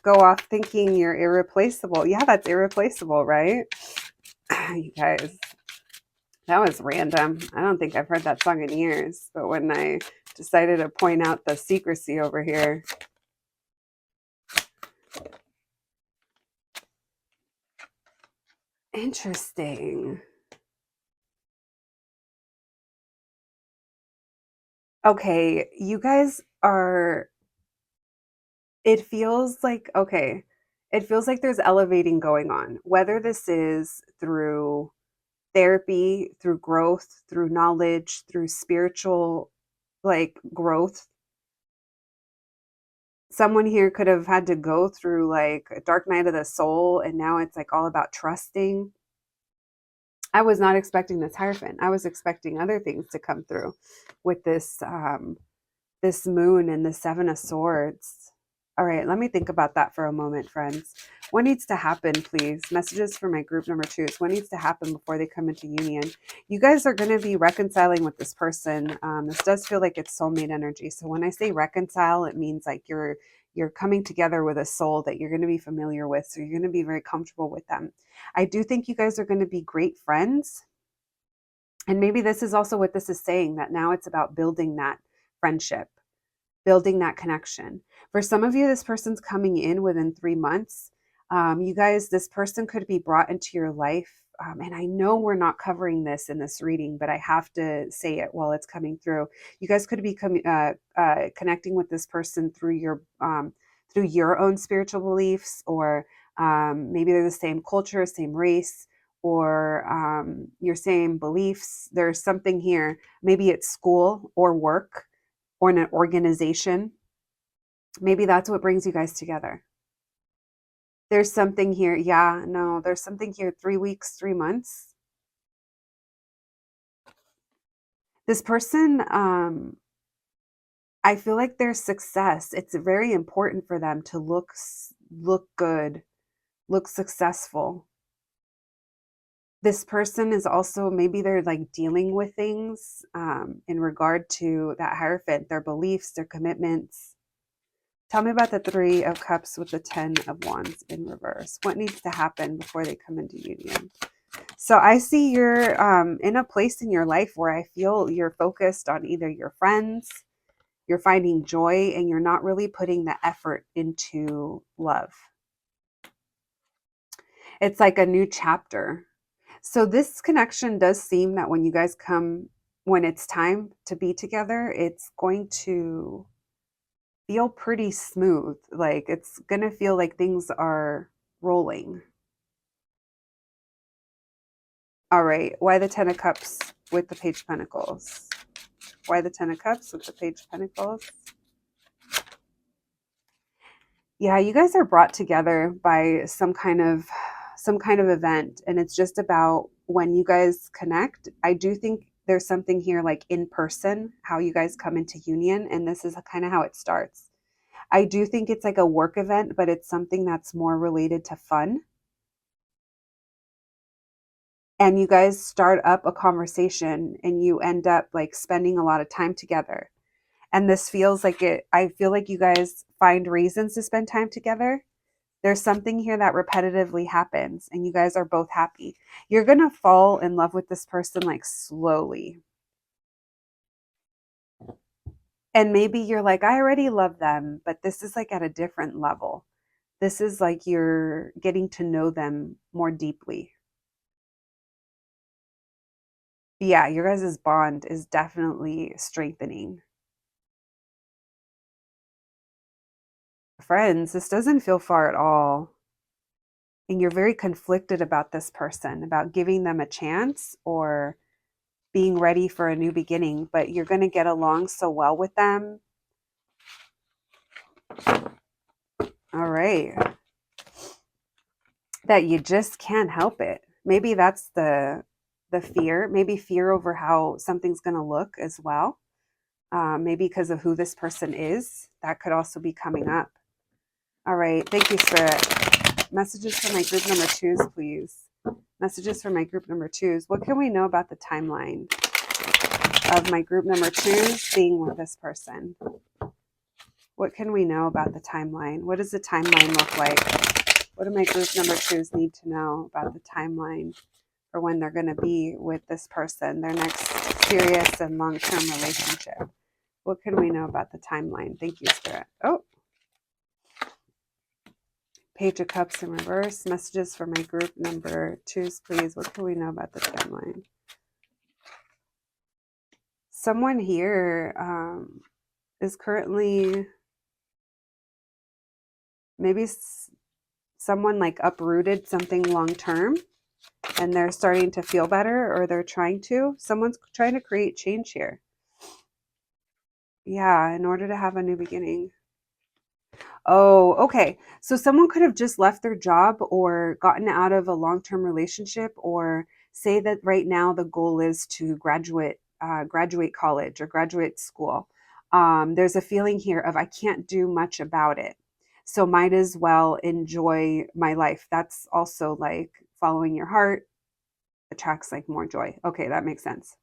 go off thinking you're irreplaceable? Yeah, that's irreplaceable, right? You guys, that was random. I don't think I've heard that song in years, but when I decided to point out the secrecy over here. Interesting. Okay, you guys are, it feels like, okay, it feels like there's elevating going on, whether this is through therapy, through growth, through knowledge, through spiritual like growth. Someone here could have had to go through like a dark night of the soul, and now it's like all about trusting. I was not expecting this Hierophant. I was expecting other things to come through with this moon and the 7 of Swords. All right, let me think about that for a moment, friends. What needs to happen, please? Messages for my group number 2s. What needs to happen before they come into union? You guys are going to be reconciling with this person. This does feel like it's soulmate energy. So when I say reconcile, it means like you're coming together with a soul that you're going to be familiar with. So you're going to be very comfortable with them. I do think you guys are going to be great friends. And maybe this is also what this is saying, that now it's about building that friendship, building that connection. For some of you, this person's coming in within 3 months. You guys, this person could be brought into your life. And I know we're not covering this in this reading, but I have to say it while it's coming through. You guys could be connecting with this person through your own spiritual beliefs, or maybe they're the same culture, same race, or your same beliefs. There's something here. Maybe it's school or work or in an organization. Maybe that's what brings you guys together. There's something here. Yeah, no, there's something here. 3 weeks, 3 months. This person, I feel like there's success. It's very important for them to look good, look successful. This person is also, maybe they're like dealing with things in regard to that Hierophant, their beliefs, their commitments. Tell me about the Three of Cups with the Ten of Wands in reverse. What needs to happen before they come into union? So I see you're in a place in your life where I feel you're focused on either your friends, you're finding joy, and you're not really putting the effort into love. It's like a new chapter. So this connection does seem that when you guys come, when it's time to be together, it's going to feel pretty smooth. Like it's going to feel like things are rolling. All right. Why the Ten of Cups with the Page of Pentacles? Why the Ten of Cups with the Page of Pentacles? Yeah, you guys are brought together by some kind of event, and it's just about when you guys connect. I do think there's something here like in person, how you guys come into union, and this is kind of how it starts. I do think it's like a work event, but it's something that's more related to fun. And you guys start up a conversation and you end up like spending a lot of time together. And this feels like it, I feel like you guys find reasons to spend time together. There's something here that repetitively happens and you guys are both happy. You're going to fall in love with this person like slowly. And maybe you're like, I already love them, but this is like at a different level. This is like you're getting to know them more deeply. Yeah, your guys' bond is definitely strengthening. Friends, this doesn't feel far at all. And you're very conflicted about this person, about giving them a chance or being ready for a new beginning, but you're going to get along so well with them. All right. That you just can't help it. Maybe that's the fear, maybe fear over how something's going to look as well. Maybe because of who this person is. That could also be coming up. All right. Thank you, Spirit. Messages for my group number twos, please. Messages for my group number twos. What can we know about the timeline of my group number twos being with this person? What can we know about the timeline? What does the timeline look like? What do my group number twos need to know about the timeline for when they're going to be with this person, their next serious and long-term relationship? What can we know about the timeline? Thank you, Spirit. Oh, Page of Cups in reverse. Messages for my group number twos, please. What can we know about the timeline? Someone here is currently, maybe someone like uprooted something long term and they're starting to feel better, or they're trying to. Someone's trying to create change here. Yeah, in order to have a new beginning. Oh, okay. So someone could have just left their job or gotten out of a long-term relationship, or say that right now the goal is to graduate college or graduate school. There's a feeling here of I can't do much about it, so might as well enjoy my life. That's also like following your heart attracts like more joy. Okay, that makes sense.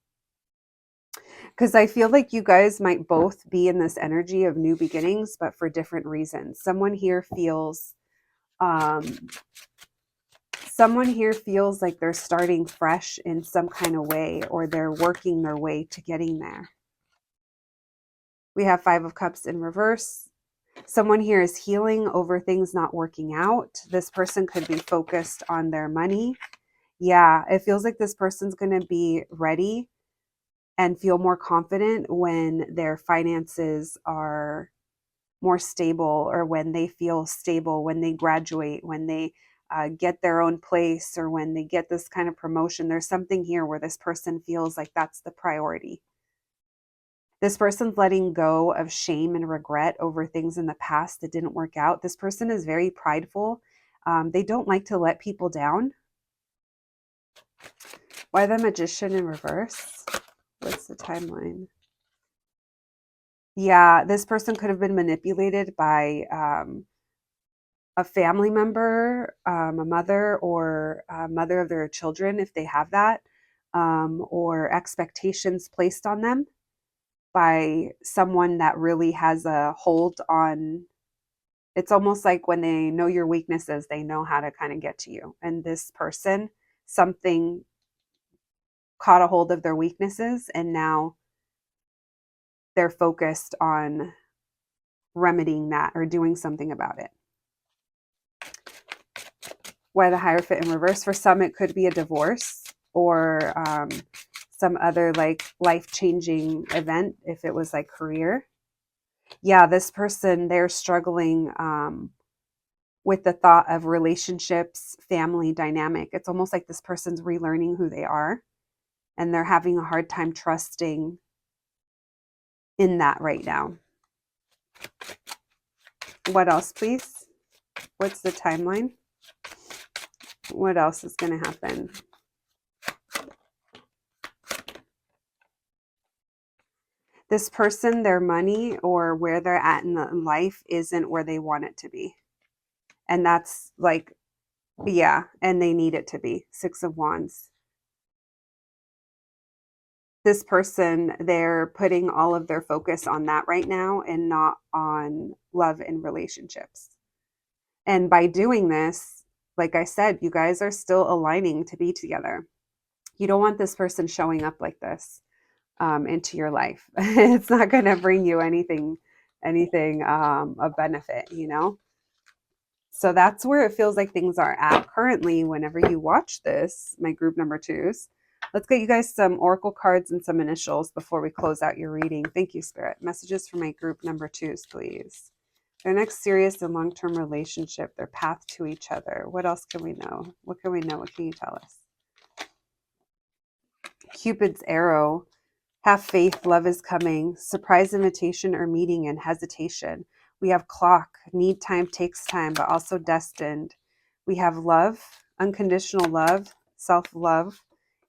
Because I feel like you guys might both be in this energy of new beginnings, but for different reasons. Um, someone here feels like they're starting fresh in some kind of way, or they're working their way to getting there. We have Five of Cups in reverse. Someone here is healing over things not working out. This person could be focused on their money. Yeah, it feels like this person's going to be ready and feel more confident when their finances are more stable, or when they feel stable, when they graduate, when they get their own place, or when they get this kind of promotion. There's something here where this person feels like that's the priority. This person's letting go of shame and regret over things in the past that didn't work out. This person is very prideful. They don't like to let people down. Why the Magician in reverse? What's the timeline? Yeah, this person could have been manipulated by a family member, a mother or a mother of their children, if they have that, or expectations placed on them by someone that really has a hold on. It's almost like when they know your weaknesses, they know how to kind of get to you. And this person, something caught a hold of their weaknesses, and now they're focused on remedying that or doing something about it. Why the Hierophant in reverse? For some, it could be a divorce or some other like life-changing event if it was like career. Yeah, this person, they're struggling with the thought of relationships, family dynamic. It's almost like this person's relearning who they are, and they're having a hard time trusting in that right now. What else, please? What's the timeline? What else is going to happen? This person, their money or where they're at in life isn't where they want it to be. And that's like, yeah, and they need it to be. Six of Wands. This person, they're putting all of their focus on that right now and not on love and relationships. And by doing this, like I said, you guys are still aligning to be together. You don't want this person showing up like this into your life. It's not going to bring you anything of benefit, you know? So that's where it feels like things are at currently whenever you watch this, my group number twos. Let's get you guys some oracle cards and some initials before we close out your reading. Thank you, Spirit. Messages for my group number twos, please. Their next serious and long-term relationship, their path to each other. What else can we know? What can we know? What can you tell us? Cupid's arrow. Have faith, love is coming. Surprise invitation or meeting and hesitation. We have clock, need time, takes time, but also destined. We have love, unconditional love, self-love,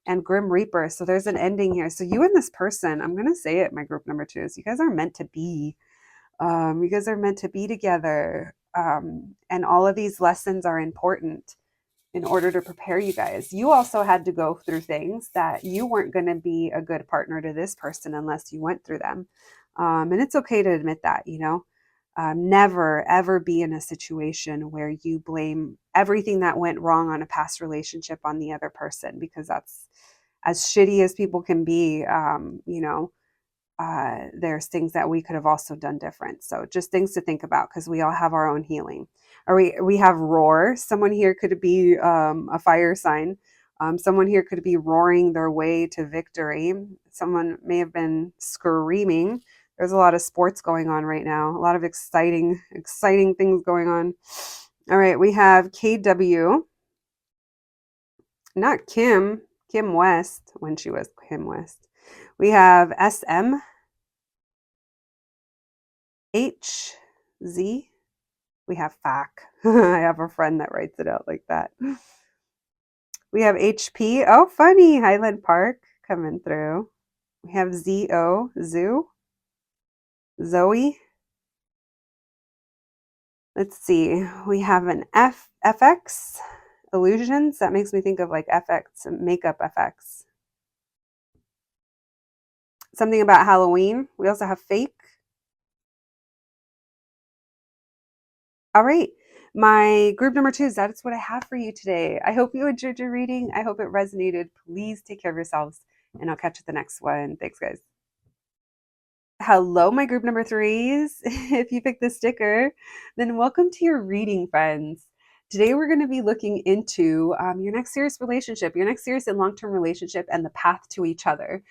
and Grim Reaper. So there's an ending here. So you and this person, I'm going to say it, my group number two, is you guys are meant to be. You guys are meant to be together. And all of these lessons are important in order to prepare you guys. You also had to go through things that you weren't going to be a good partner to this person unless you went through them. And it's okay to admit that, you know. Never, ever be in a situation where you blame everything that went wrong on a past relationship on the other person, because that's as shitty as people can be, you know. There's things that we could have also done different. So just things to think about, because we all have our own healing. Or we have roar. Someone here could be a fire sign. Someone here could be roaring their way to victory. Someone may have been screaming. There's a lot of sports going on right now. A lot of exciting things going on. All right, we have KW. Not Kim. Kim West, when she was Kim West. We have SM. HZ. We have FAC. I have a friend that writes it out like that. We have HP. Oh, funny. Highland Park coming through. We have ZO. Zoo. Zoe. Let's see. We have an FX. Illusions. That makes me think of like FX, makeup FX. Something about Halloween. We also have fake. All right. My group number two is that's what I have for you today. I hope you enjoyed your reading. I hope it resonated. Please take care of yourselves, and I'll catch you at the next one. Thanks, guys. Hello, my group number threes. If you picked the sticker, then welcome to your reading, friends. Today, we're going to be looking into your next serious relationship, your next serious and long-term relationship, and the path to each other.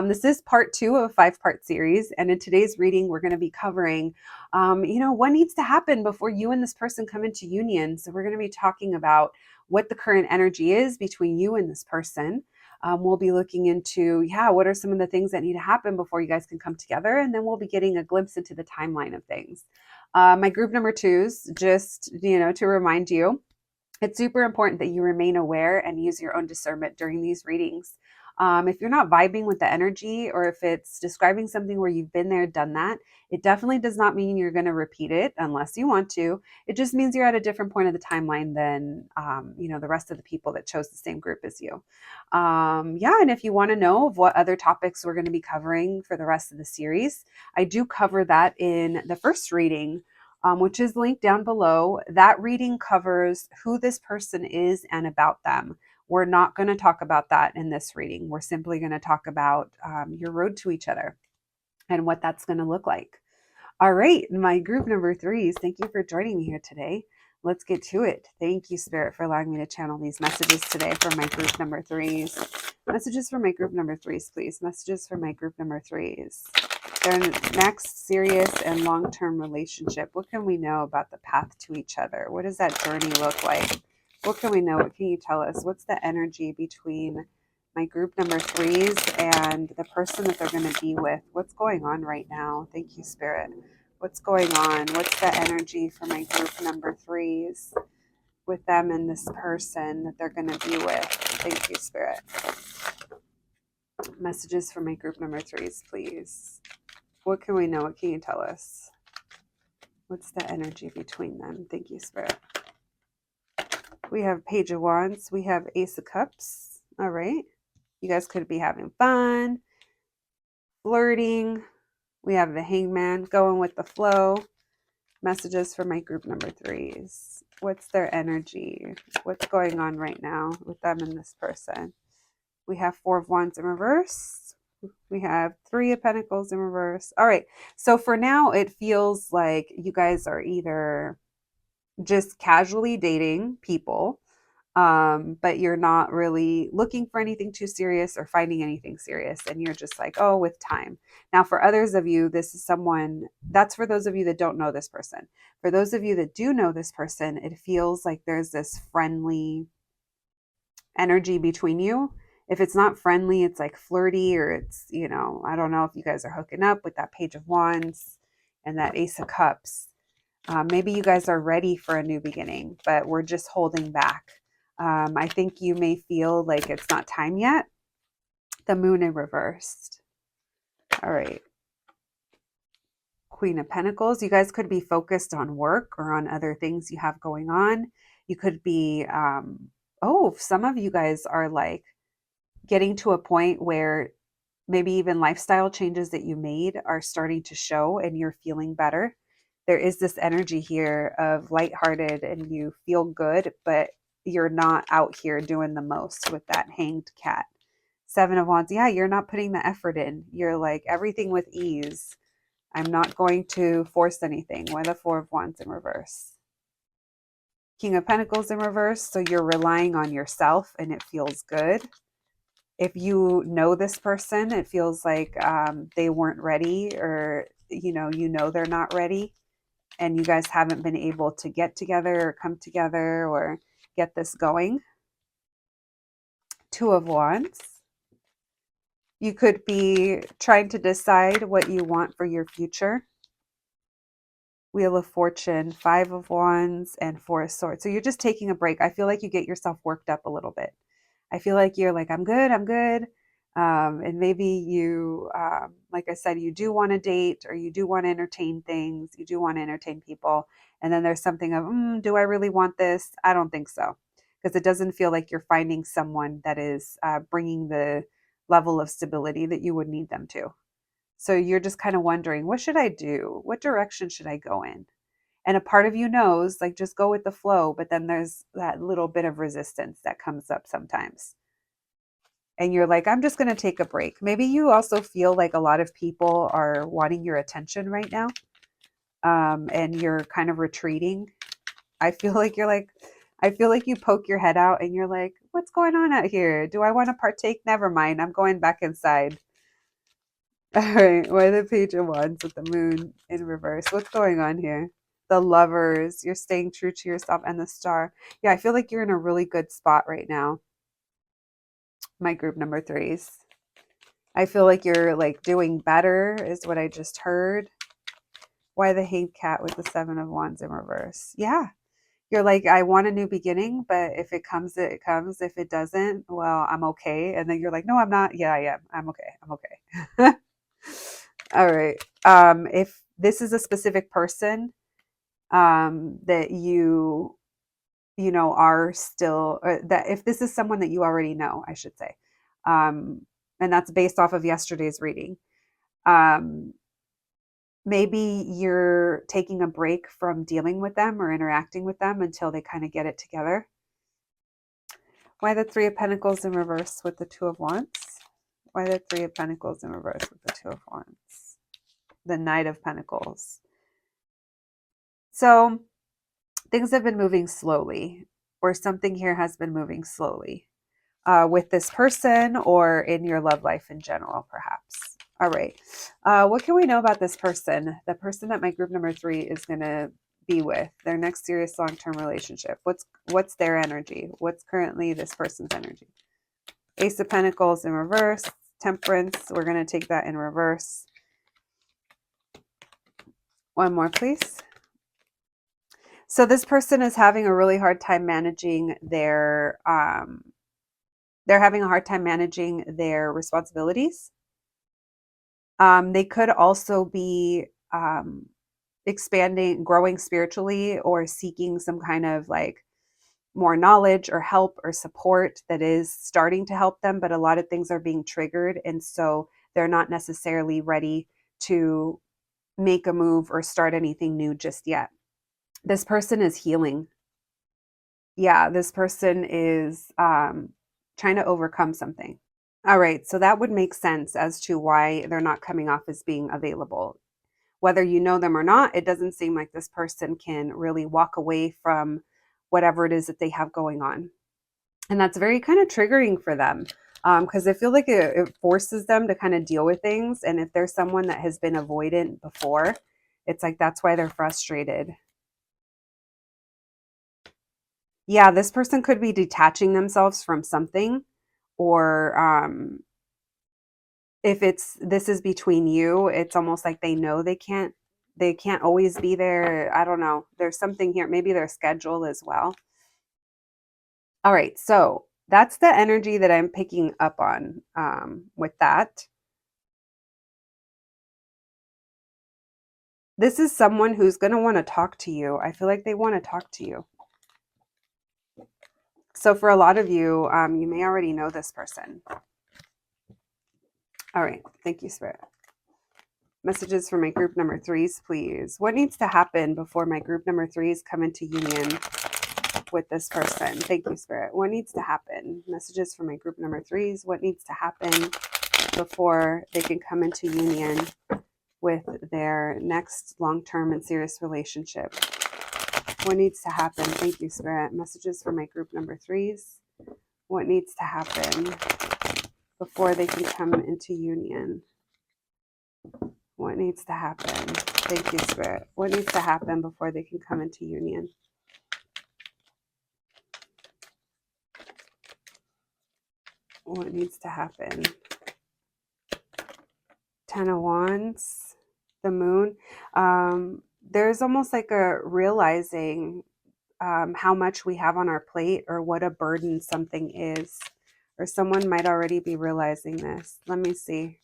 This is part two of a five-part series, and in today's reading, we're going to be covering, what needs to happen before you and this person come into union. So we're going to be talking about what the current energy is between you and this person. We'll be looking into, what are some of the things that need to happen before you guys can come together? And then we'll be getting a glimpse into the timeline of things. My group number twos, just, to remind you, it's super important that you remain aware and use your own discernment during these readings. If you're not vibing with the energy, or if it's describing something where you've been there, done that, it definitely does not mean you're going to repeat it unless you want to. It just means you're at a different point of the timeline than, the rest of the people that chose the same group as you. Yeah, and if you want to know of what other topics we're going to be covering for the rest of the series, I do cover that in the first reading, which is linked down below. That reading covers who this person is and about them. We're not going to talk about that in this reading. We're simply going to talk about your road to each other and what that's going to look like. All right, my group number threes, thank you for joining me here today. Let's get to it. Thank you, Spirit, for allowing me to channel these messages today for my group number threes. Messages for my group number threes, please. Messages for my group number threes. Their next serious and long-term relationship. What can we know about the path to each other? What does that journey look like? What can we know? What can you tell us? What's the energy between my group number threes and the person that they're going to be with? What's going on right now? Thank you, Spirit. What's going on? What's the energy for my group number threes with them and this person that they're going to be with? Thank you, Spirit. Messages for my group number threes, please. What can we know? What can you tell us? What's the energy between them? Thank you, Spirit. We have Page of Wands. We have Ace of Cups. All right. You guys could be having fun, flirting. We have the Hangman, going with the flow. Messages for my group number threes. What's their energy? What's going on right now with them and this person? We have Four of Wands in reverse. We have Three of Pentacles in reverse. All right. So for now, it feels like you guys are either just casually dating people, but you're not really looking for anything too serious or finding anything serious. And you're just like, oh, with time. Now, for others of you, this is someone that's for those of you that don't know this person. For those of you that do know this person, it feels like there's this friendly energy between you. If it's not friendly, it's like flirty, or it's, I don't know if you guys are hooking up with that Page of Wands and that Ace of Cups. Maybe you guys are ready for a new beginning, but we're just holding back. I think you may feel like it's not time yet. The Moon in reversed. All right. Queen of Pentacles. You guys could be focused on work or on other things you have going on. You could be, some of you guys are like getting to a point where maybe even lifestyle changes that you made are starting to show and you're feeling better. There is this energy here of lighthearted and you feel good, but you're not out here doing the most with that Hanged Cat. Seven of Wands. Yeah, you're not putting the effort in. You're like everything with ease. I'm not going to force anything. Why the Four of Wands in reverse? King of Pentacles in reverse. So you're relying on yourself and it feels good. If you know this person, it feels like they weren't ready, or they're not ready, and you guys haven't been able to get together or come together or get this going. Two of Wands. You could be trying to decide what you want for your future. Wheel of Fortune, Five of Wands, and Four of Swords. So you're just taking a break. I feel like you get yourself worked up a little bit. I feel like you're like, I'm good. And maybe you, like I said, you do want to date, or you do want to entertain things. You do want to entertain people. And then there's something of, do I really want this? I don't think so. Because it doesn't feel like you're finding someone that is bringing the level of stability that you would need them to. So you're just kind of wondering, what should I do? What direction should I go in? And a part of you knows, like, just go with the flow. But then there's that little bit of resistance that comes up sometimes. And you're like, I'm just going to take a break. Maybe you also feel like a lot of people are wanting your attention right now. And you're kind of retreating. I feel like you poke your head out and you're like, what's going on out here? Do I want to partake? Never mind. I'm going back inside. All right. Why the Page of Wands with the Moon in reverse? What's going on here? The Lovers. You're staying true to yourself, and the Star. Yeah, I feel like you're in a really good spot right now. My group number threes. I feel like you're like doing better is what I just heard. Why the Hanged Cat with the Seven of Wands in reverse? Yeah. You're like, I want a new beginning, but if it comes, it comes. If it doesn't, well, I'm okay. And then you're like, no, I'm not. Yeah, I am. I'm okay. I'm okay. All right. If this is a specific person that you know, are still, that if this is someone that you already know, I should say, um, and that's based off of yesterday's reading. Um, Maybe you're taking a break from dealing with them or interacting with them until they kind of get it together. Why the Three of Pentacles in reverse with the Two of Wands? Why the Three of Pentacles in reverse with the Two of Wands? The Knight of Pentacles. So things have been moving slowly, or something here has been moving slowly with this person or in your love life in general, perhaps. All right. What can we know about this person? The person that my group number 3 is going to be with, their next serious long-term relationship. What's their energy? What's currently this person's energy? Ace of Pentacles in reverse, Temperance. We're going to take that in reverse. One more, please. So this person is having a really hard time managing they're having a hard time managing their responsibilities. They could also be expanding, growing spiritually, or seeking some kind of like more knowledge or help or support that is starting to help them, but a lot of things are being triggered. And so they're not necessarily ready to make a move or start anything new just yet. This person is healing. Yeah, this person is trying to overcome something. All right, so that would make sense as to why they're not coming off as being available. Whether you know them or not, it doesn't seem like this person can really walk away from whatever it is that they have going on. And that's very kind of triggering for them because I feel like it forces them to kind of deal with things. And if there's someone that has been avoidant before, it's like that's why they're frustrated. Yeah, this person could be detaching themselves from something, or if this is between you, it's almost like they know they can't always be there. I don't know. There's something here, maybe their schedule as well. All right, so that's the energy that I'm picking up on with that. This is someone who's going to want to talk to you. I feel like they want to talk to you. So for a lot of you, you may already know this person. All right, thank you, Spirit. Messages for my group number 3s, please. What needs to happen before my group number 3s come into union with this person? Thank you, Spirit. What needs to happen? Messages for my group number 3s. What needs to happen before they can come into union with their next long-term and serious relationship? What needs to happen? Thank you, Spirit. Messages for my group number 3s. What needs to happen before they can come into union? What needs to happen? Thank you, Spirit. What needs to happen before they can come into union? What needs to happen? 10 of Wands, the Moon. There's almost like a realizing how much we have on our plate or what a burden something is. Or someone might already be realizing this. Let me see.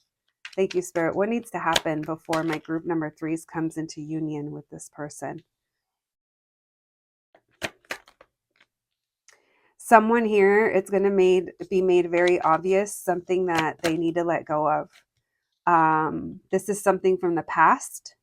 Thank you, Spirit. What needs to happen before my group number 3s comes into union with this person? Someone here, it's going to be made very obvious, something that they need to let go of. This is something from the past.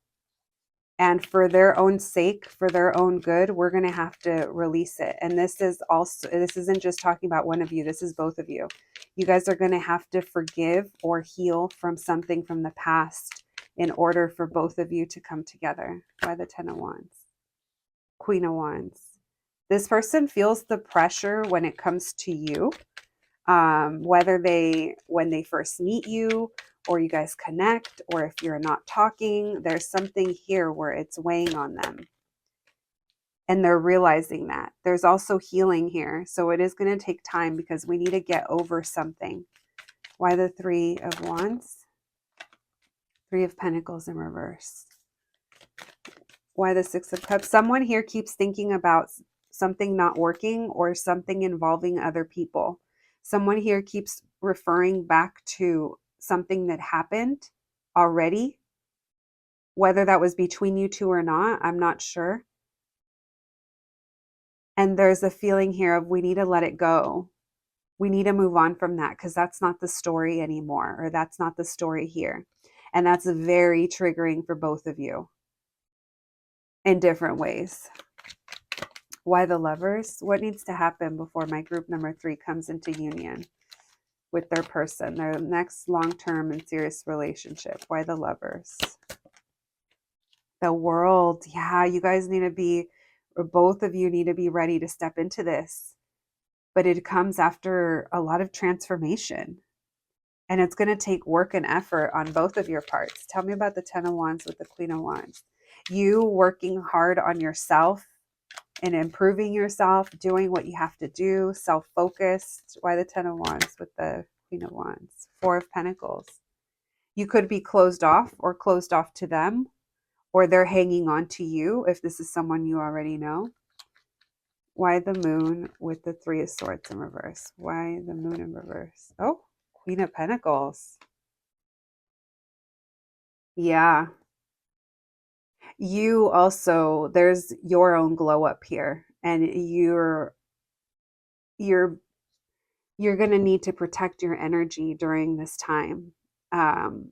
And for their own sake, for their own good, we're going to have to release it. And this isn't just talking about one of you. This is both of you. You guys are going to have to forgive or heal from something from the past in order for both of you to come together. By the 10 of Wands. Queen of Wands. This person feels the pressure when it comes to you. Whether when they first meet you, or you guys connect, or if you're not talking, there's something here where it's weighing on them. And they're realizing that. There's also healing here. So it is going to take time because we need to get over something. Why the 3 of Wands? 3 of Pentacles in reverse. Why the 6 of Cups? Someone here keeps thinking about something not working or something involving other people. Someone here keeps referring back to something that happened already, whether that was between you two or not, I'm not sure. And there's a feeling here of we need to let it go. We need to move on from that because that's not the story anymore, or that's not the story here. And that's very triggering for both of you in different ways. Why the Lovers? What needs to happen before my group number 3 comes into union with their person, their next long-term and serious relationship? Why the Lovers? The World. Yeah, you guys need to be, or both of you need to be ready to step into this. But it comes after a lot of transformation. And it's going to take work and effort on both of your parts. Tell me about the 10 of Wands with the Queen of Wands. You working hard on yourself and improving yourself, doing what you have to do, self-focused. Why the 10 of Wands with the Queen of Wands? 4 of Pentacles. You could be closed off or closed off to them, or they're hanging on to you if this is someone you already know. Why the Moon with the 3 of Swords in reverse? Why the Moon in reverse? Oh, Queen of Pentacles. Yeah. You also, there's your own glow up here, and you're you're going to need to protect your energy during this time. Um,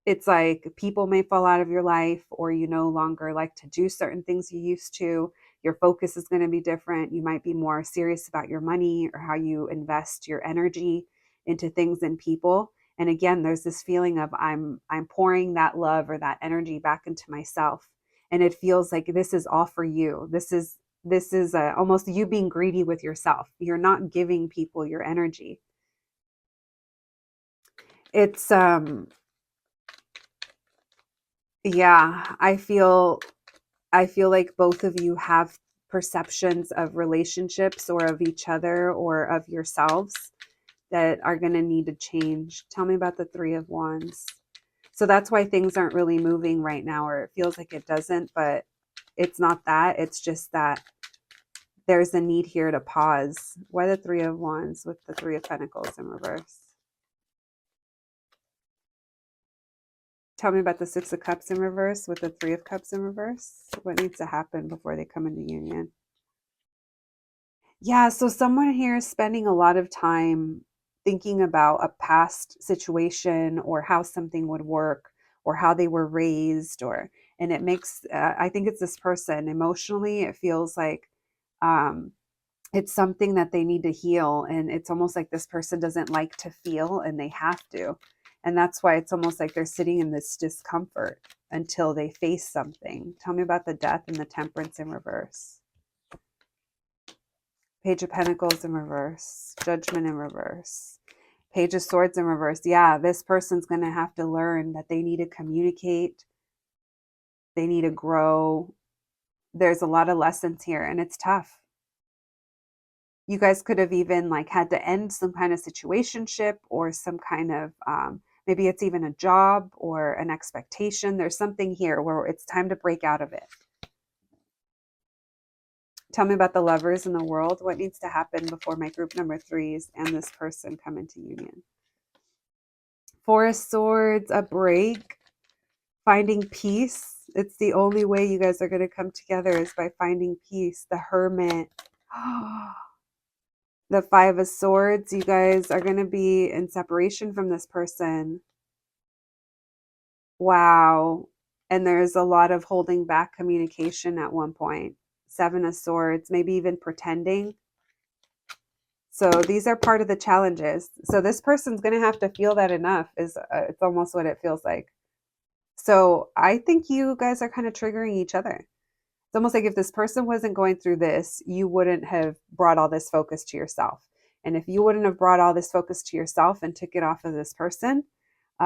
it's like people may fall out of your life, or you no longer like to do certain things you used to. Your focus is going to be different. You might be more serious about your money or how you invest your energy into things and people. And again, there's this feeling of I'm pouring that love or that energy back into myself, and it feels like this is all for you. This is almost you being greedy with yourself. You're not giving people your energy. It's yeah, I feel like both of you have perceptions of relationships or of each other or of yourselves that are going to need to change. Tell me about the 3 of Wands. So that's why things aren't really moving right now, or it feels like it doesn't, but it's not that. It's just that there's a need here to pause. Why the 3 of Wands with the 3 of Pentacles in reverse? Tell me about the 6 of Cups in reverse with the 3 of Cups in reverse. What needs to happen before they come into union? Yeah, so someone here is spending a lot of time thinking about a past situation or how something would work or how they were raised, or and it makes I think it's this person emotionally it feels like um it's something that they need to heal, and it's almost like this person doesn't like to feel and they have to, and that's why it's almost like they're sitting in this discomfort until they face something. Tell me about the Death and the Temperance in reverse. Page of Pentacles in reverse, Judgment in reverse, Page of Swords in reverse. Yeah, this person's going to have to learn that they need to communicate, they need to grow. There's a lot of lessons here, and it's tough. You guys could have even like had to end some kind of situationship or some kind of maybe it's even a job or an expectation. There's something here where it's time to break out of it. Tell me about the Lovers in the World. What needs to happen before my group number 3s and this person come into union? 4 of Swords, a break, finding peace. It's the only way you guys are going to come together is by finding peace. The Hermit. The 5 of Swords, you guys are going to be in separation from this person. Wow. And there's a lot of holding back communication at one point. 7 of Swords, maybe even pretending. So these are part of the challenges. So this person's going to have to feel that enough is it's almost what it feels like. So I think you guys are kind of triggering each other. It's almost like if this person wasn't going through this, you wouldn't have brought all this focus to yourself. And if you wouldn't have brought all this focus to yourself and took it off of this person,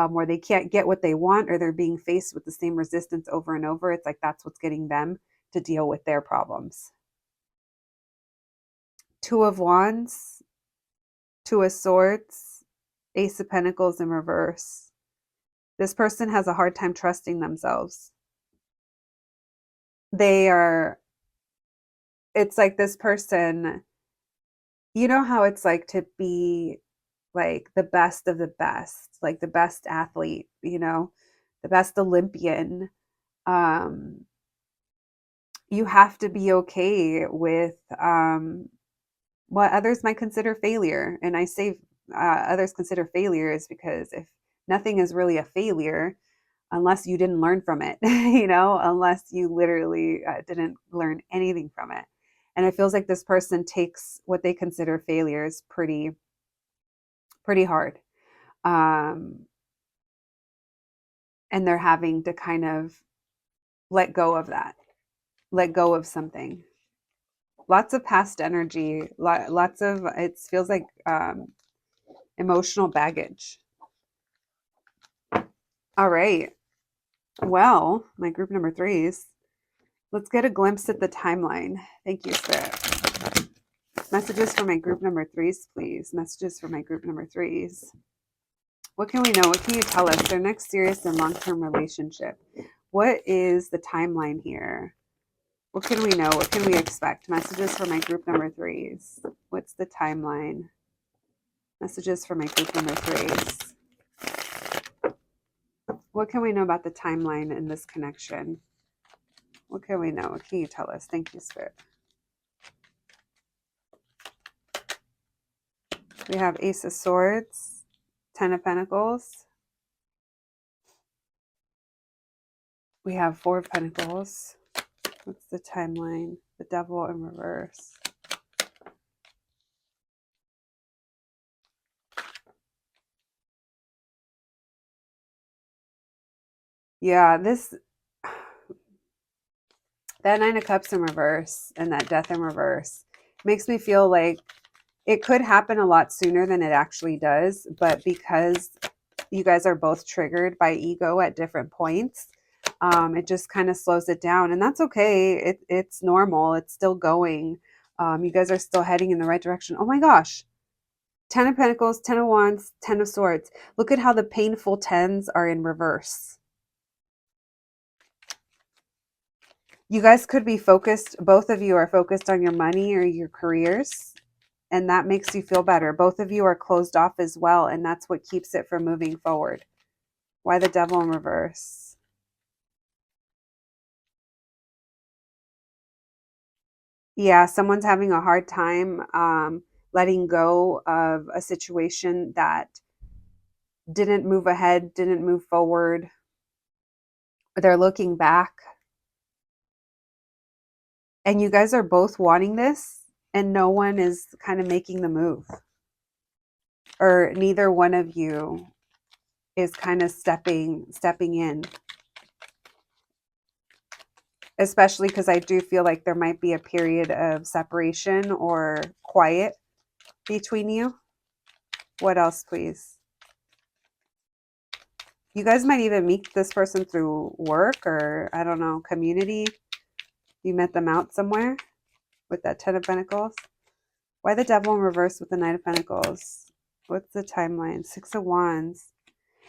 where they can't get what they want or they're being faced with the same resistance over and over, it's like that's what's getting them to deal with their problems. 2 of Wands, 2 of Swords, Ace of Pentacles in reverse. This person has a hard time trusting themselves. They are it's like this person, you know how it's like to be like the best of the best, like the best athlete, the best Olympian. Um, you have to be okay with what others might consider failure. And I say others consider failure is because if nothing is really a failure, unless you didn't learn from it, unless you literally didn't learn anything from it. And it feels like this person takes what they consider failures pretty hard. Um, and they're having to kind of let go of that, let go of something. Lots of past energy, lots of, it feels like emotional baggage. All right. Well, my group number threes, let's get a glimpse at the timeline. Thank you, Spirit. Messages for my group number threes, please. Messages for my group number threes. What can we know? What can you tell us? Their next serious and long-term relationship. What is the timeline here? What can we know? What can we expect? Messages for my group number threes. What's the timeline? Messages for my group number threes. What can we know about the timeline in this connection? What can we know? What can you tell us? Thank you, Spirit. We have Ace of Swords, Ten of Pentacles. We have Four of Pentacles. What's the timeline? The Devil in reverse. Yeah, that Nine of Cups in reverse and that Death in reverse makes me feel like it could happen a lot sooner than it actually does, but because you guys are both triggered by ego at different points, it just kind of slows it down, and that's okay. It's normal. It's still going. You guys are still heading in the right direction. Oh my gosh. Ten of Pentacles, Ten of Wands, Ten of Swords. Look at how the painful tens are in reverse. You guys could be focused, both of you are focused on your money or your careers, and that makes you feel better. Both of you are closed off as well, and that's what keeps it from moving forward. Why the Devil in reverse? Yeah, someone's having a hard time letting go of a situation that didn't move ahead, didn't move forward. They're looking back. And you guys are both wanting this, and no one is kind of making the move. Or neither one of you is kind of stepping in. Especially because I do feel like there might be a period of separation or quiet between you. What else, please? You guys might even meet this person through work or, I don't know, community. You met them out somewhere with that Ten of Pentacles. Why the Devil in reverse with the Knight of Pentacles? What's the timeline? Six of Wands.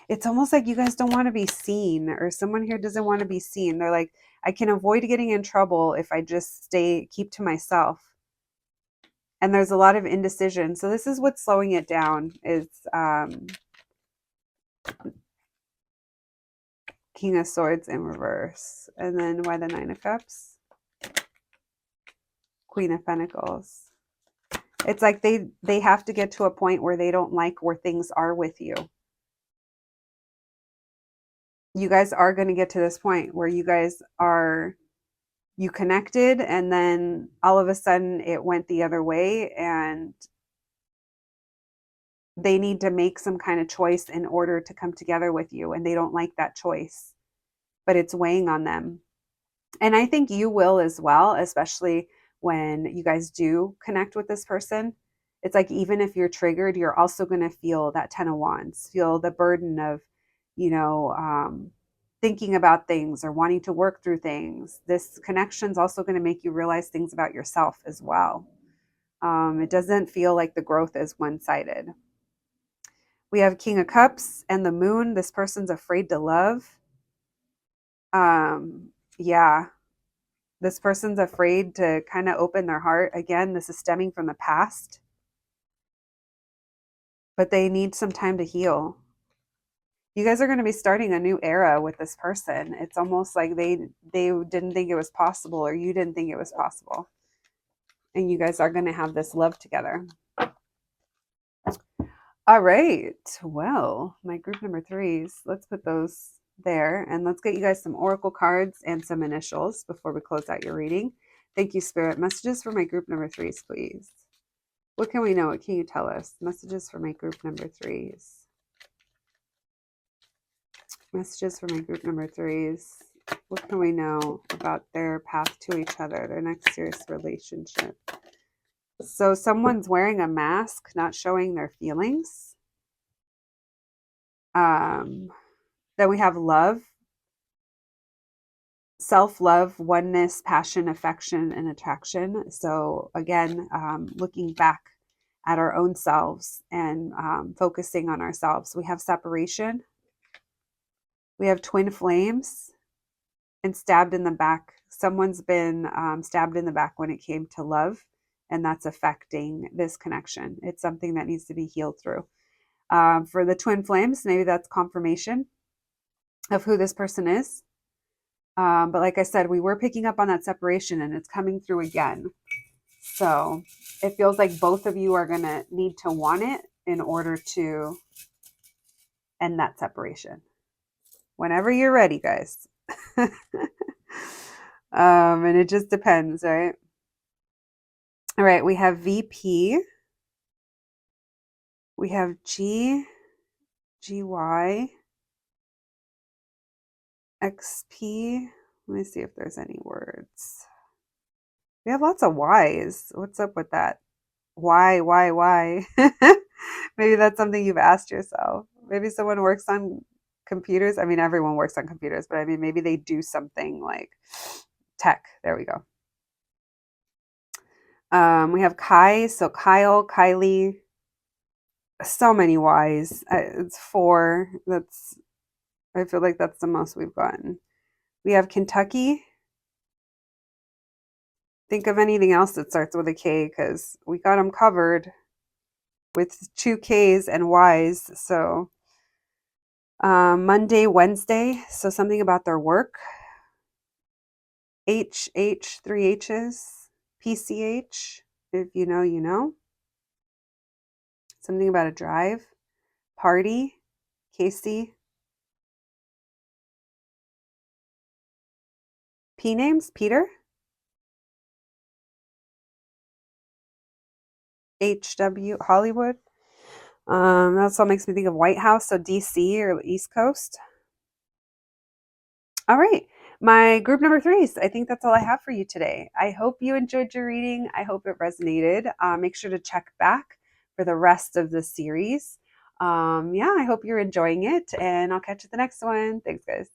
It's almost like you guys don't want to be seen, or someone here doesn't want to be seen. They're like, I can avoid getting in trouble if I just keep to myself. And there's a lot of indecision. So this is what's slowing it down is King of Swords in reverse. And then why the Nine of Cups? Queen of Pentacles. It's like they have to get to a point where they don't like where things are with you. You guys are going to get to this point where you connected, and then all of a sudden it went the other way, and they need to make some kind of choice in order to come together with you, and they don't like that choice, but it's weighing on them. And I think you will as well, especially when you guys do connect with this person. It's like, even if you're triggered, you're also going to feel that Ten of Wands, feel the burden of, thinking about things or wanting to work through things. This connection is also going to make you realize things about yourself as well. It doesn't feel like the growth is one-sided. We have King of Cups and the Moon. This person's afraid to love. Yeah. This person's afraid to kind of open their heart. Again, this is stemming from the past, but they need some time to heal. You guys are going to be starting a new era with this person. It's almost like they didn't think it was possible, or you didn't think it was possible. And you guys are going to have this love together. All right. Well, my group number threes, let's put those there, and let's get you guys some oracle cards and some initials before we close out your reading. Thank you, Spirit. Messages for my group number threes, please. What can we know? What can you tell us? Messages for my group number threes. Messages for my group number threes. What can we know about their path to each other, their next serious relationship? So someone's wearing a mask, not showing their feelings. Then we have love, self-love, oneness, passion, affection, and attraction. So again, looking back at our own selves and focusing on ourselves. We have separation. We have twin flames and stabbed in the back. Someone's been stabbed in the back when it came to love, and that's affecting this connection. It's something that needs to be healed through. For the twin flames, maybe that's confirmation of who this person is. But like I said, we were picking up on that separation, and it's coming through again. So it feels like both of you are going to need to want it in order to end that separation. Whenever you're ready, guys. And it just depends, right? All right, we have VP. We have G, GY, XP. Let me see if there's any words. We have lots of Y's. What's up with that? Why? Maybe that's something you've asked yourself. Maybe someone works on computers. I mean, everyone works on computers, but I mean, maybe they do something like tech. There we go. We have Kai. So Kyle, Kylie. So many Y's. It's 4. I feel like that's the most we've gotten. We have Kentucky. Think of anything else that starts with a K, because we got them covered with 2 Ks and Ys. So Monday, Wednesday. So something about their work. H, 3 H's. PCH. If you know, you know. Something about a drive. Party. Casey. P names. Peter. HW. Hollywood. That also makes me think of White House. So DC or East Coast. All right. My group number threes. I think that's all I have for you today. I hope you enjoyed your reading. I hope it resonated. Make sure to check back for the rest of the series. I hope you're enjoying it, and I'll catch you at the next one. Thanks, guys.